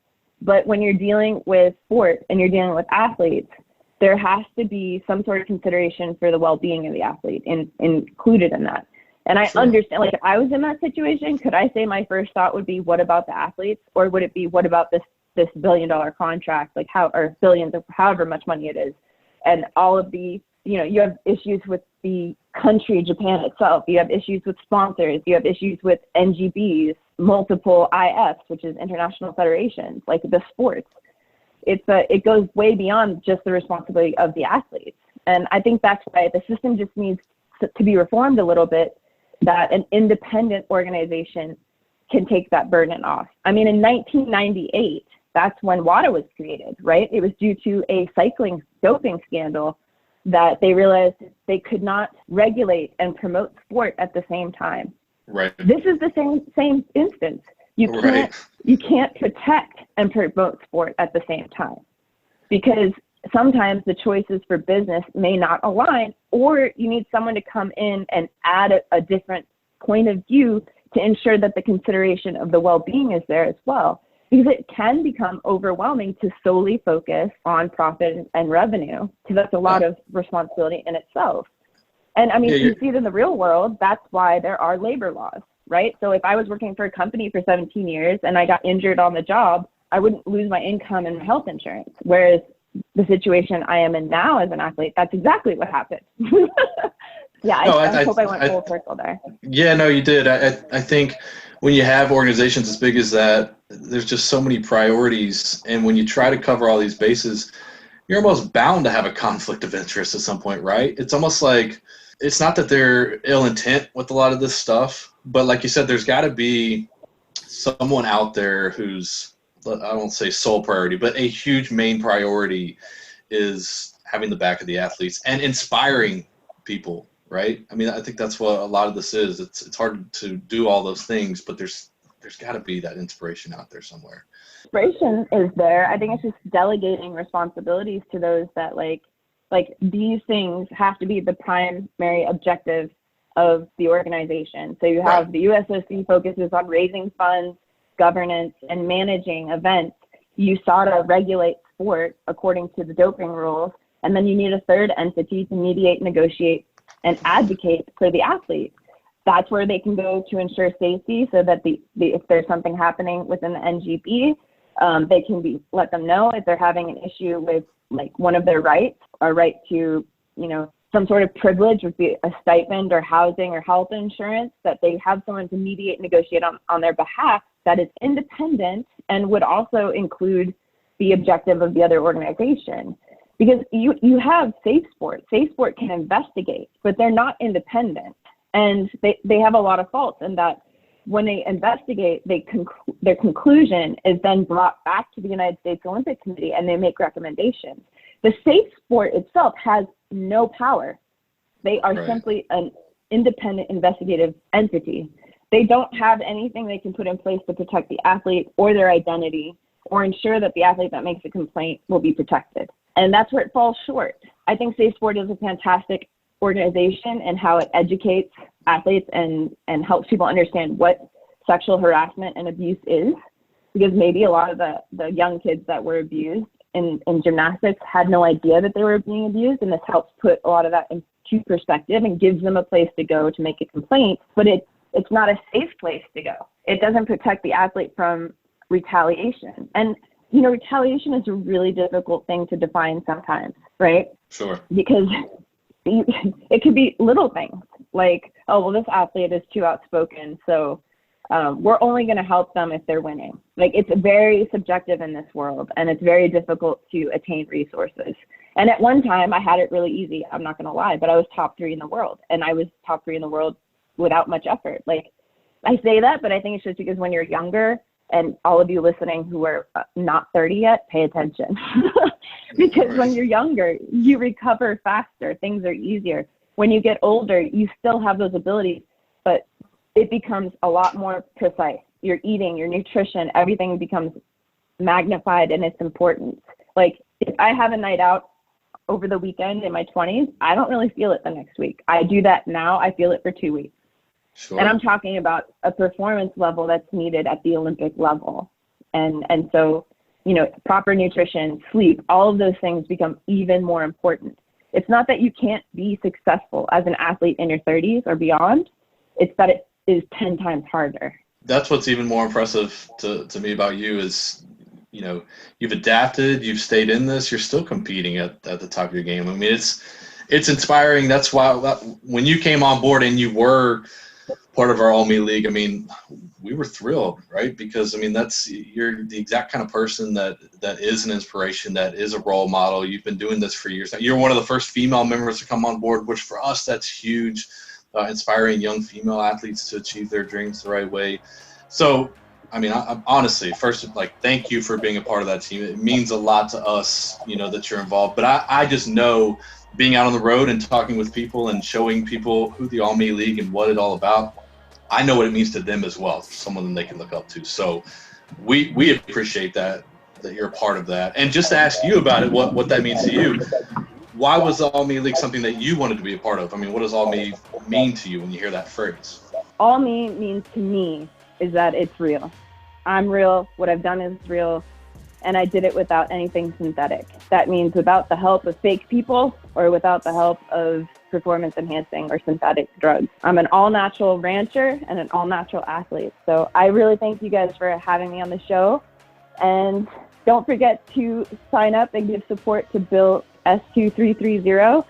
But when you're dealing with sport and you're dealing with athletes, there has to be some sort of consideration for the well-being of the athlete included in that. And I understand, like, if I was in that situation, could I say my first thought would be, what about the athletes? Or would it be, what about this $1 billion contract, like, or billions of however much money it is? And all of the, you have issues with the country, Japan itself. You have issues with sponsors. You have issues with NGBs, multiple IFs, which is international federations, like the sports. it goes way beyond just the responsibility of the athletes. And I think that's why the system just needs to be reformed a little bit, that an independent organization can take that burden off. I mean, in 1998, that's when WADA was created, right? It was due to a cycling doping scandal that they realized they could not regulate and promote sport at the same time. Right. This is the same instance. You can't protect and promote sport at the same time, because sometimes the choices for business may not align, or you need someone to come in and add a different point of view to ensure that the consideration of the well-being is there as well. Because it can become overwhelming to solely focus on profit and revenue, because that's a lot of responsibility in itself. And I mean, you see it in the real world. That's why there are labor laws, right? So if I was working for a company for 17 years and I got injured on the job, I wouldn't lose my income and health insurance. Whereas the situation I am in now as an athlete, that's exactly what happened. I hope I went full circle there. Yeah, no, you did. I think when you have organizations as big as that, there's just so many priorities. And when you try to cover all these bases, you're almost bound to have a conflict of interest at some point, right? It's almost like, it's not that they're ill intent with a lot of this stuff, but like you said, there's got to be someone out there who's, I won't say sole priority, but a huge main priority is having the back of the athletes and inspiring people, right? I mean, I think that's what a lot of this is. It's hard to do all those things, but there's got to be that inspiration out there somewhere. Inspiration is there. I think it's just delegating responsibilities to those that like these things have to be the primary objective of the organization. So you have the USOC focuses on raising funds, governance, and managing events. USADA regulates sport according to the doping rules, and then you need a third entity to mediate, negotiate, and advocate for the athlete. That's where they can go to ensure safety, so that if there's something happening within the NGB, they can let them know if they're having an issue with like one of their rights, a right to, some sort of privilege, would be a stipend or housing or health insurance, that they have someone to mediate, negotiate on their behalf that is independent and would also include the objective of the other organization. Because you have Safe Sport. Safe Sport can investigate, but they're not independent. And they have a lot of faults in that when they investigate, their conclusion is then brought back to the United States Olympic Committee and they make recommendations. The Safe Sport itself has no power. They are simply an independent investigative entity. They don't have anything they can put in place to protect the athlete or their identity, or ensure that the athlete that makes a complaint will be protected. And that's where it falls short. I think Safe Sport is a fantastic organization and how it educates athletes and helps people understand what sexual harassment and abuse is, because maybe a lot of the young kids that were abused in gymnastics had no idea that they were being abused, and this helps put a lot of that into perspective and gives them a place to go to make a complaint. But it's not a safe place to go. It doesn't protect the athlete from retaliation. And retaliation is a really difficult thing to define sometimes, right? Sure. Because it could be little things like, oh, well, this athlete is too outspoken, so we're only going to help them if they're winning. Like, it's very subjective in this world, and it's very difficult to attain resources. And at one time, I had it really easy. I'm not going to lie, but I was top 3 in the world, and I was top 3 in the world without much effort. Like, I say that, but I think it's just because when you're younger, and all of you listening who are not 30 yet, pay attention. Because when you're younger, you recover faster. Things are easier. When you get older, you still have those abilities, but it becomes a lot more precise. Your eating, your nutrition, everything becomes magnified in its importance. Like, if I have a night out over the weekend in my 20s, I don't really feel it the next week. I do that now. I feel it for 2 weeks. Sure. And I'm talking about a performance level that's needed at the Olympic level. And so, proper nutrition, sleep, all of those things become even more important. It's not that you can't be successful as an athlete in your 30s or beyond. It's that it is 10 times harder. That's what's even more impressive to me about you is, you've adapted, you've stayed in this, you're still competing at the top of your game. I mean, it's inspiring. That's why when you came on board and you were part of our All Me League, I mean, we were thrilled, right? Because I mean, you're the exact kind of person that is an inspiration, that is a role model. You've been doing this for years. You're one of the first female members to come on board, which for us, that's huge. Inspiring young female athletes to achieve their dreams the right way. So, I mean, I'm honestly, first, thank you for being a part of that team. It means a lot to us, that you're involved. But I just know, being out on the road and talking with people and showing people who the All Me League and what it's all about, I know what it means to them as well, someone that they can look up to. So we appreciate that you're a part of that. And just to ask you about it, what that means to you, why was the All Me League something that you wanted to be a part of? I mean, what does All Me mean to you when you hear that phrase? All Me means to me is that it's real. I'm real. What I've done is real. And I did it without anything synthetic. That means without the help of fake people or without the help of performance enhancing or synthetic drugs. I'm an all natural rancher and an all natural athlete. So I really thank you guys for having me on the show. And don't forget to sign up and give support to Bill S2330,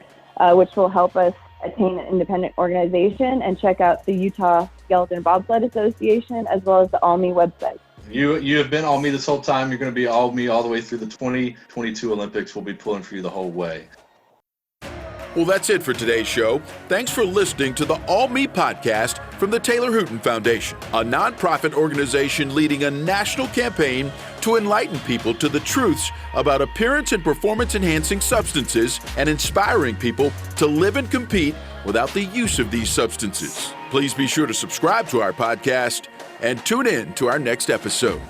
which will help us attain an independent organization, and check out the Utah Skeleton Bobsled Association as well as the All Me website. You have been All Me this whole time. You're going to be All Me all the way through the 2022 Olympics. We'll be pulling for you the whole way. Well, that's it for today's show. Thanks for listening to the All Me podcast from the Taylor Hooten Foundation, a nonprofit organization leading a national campaign to enlighten people to the truths about appearance and performance-enhancing substances and inspiring people to live and compete without the use of these substances. Please be sure to subscribe to our podcast and tune in to our next episode.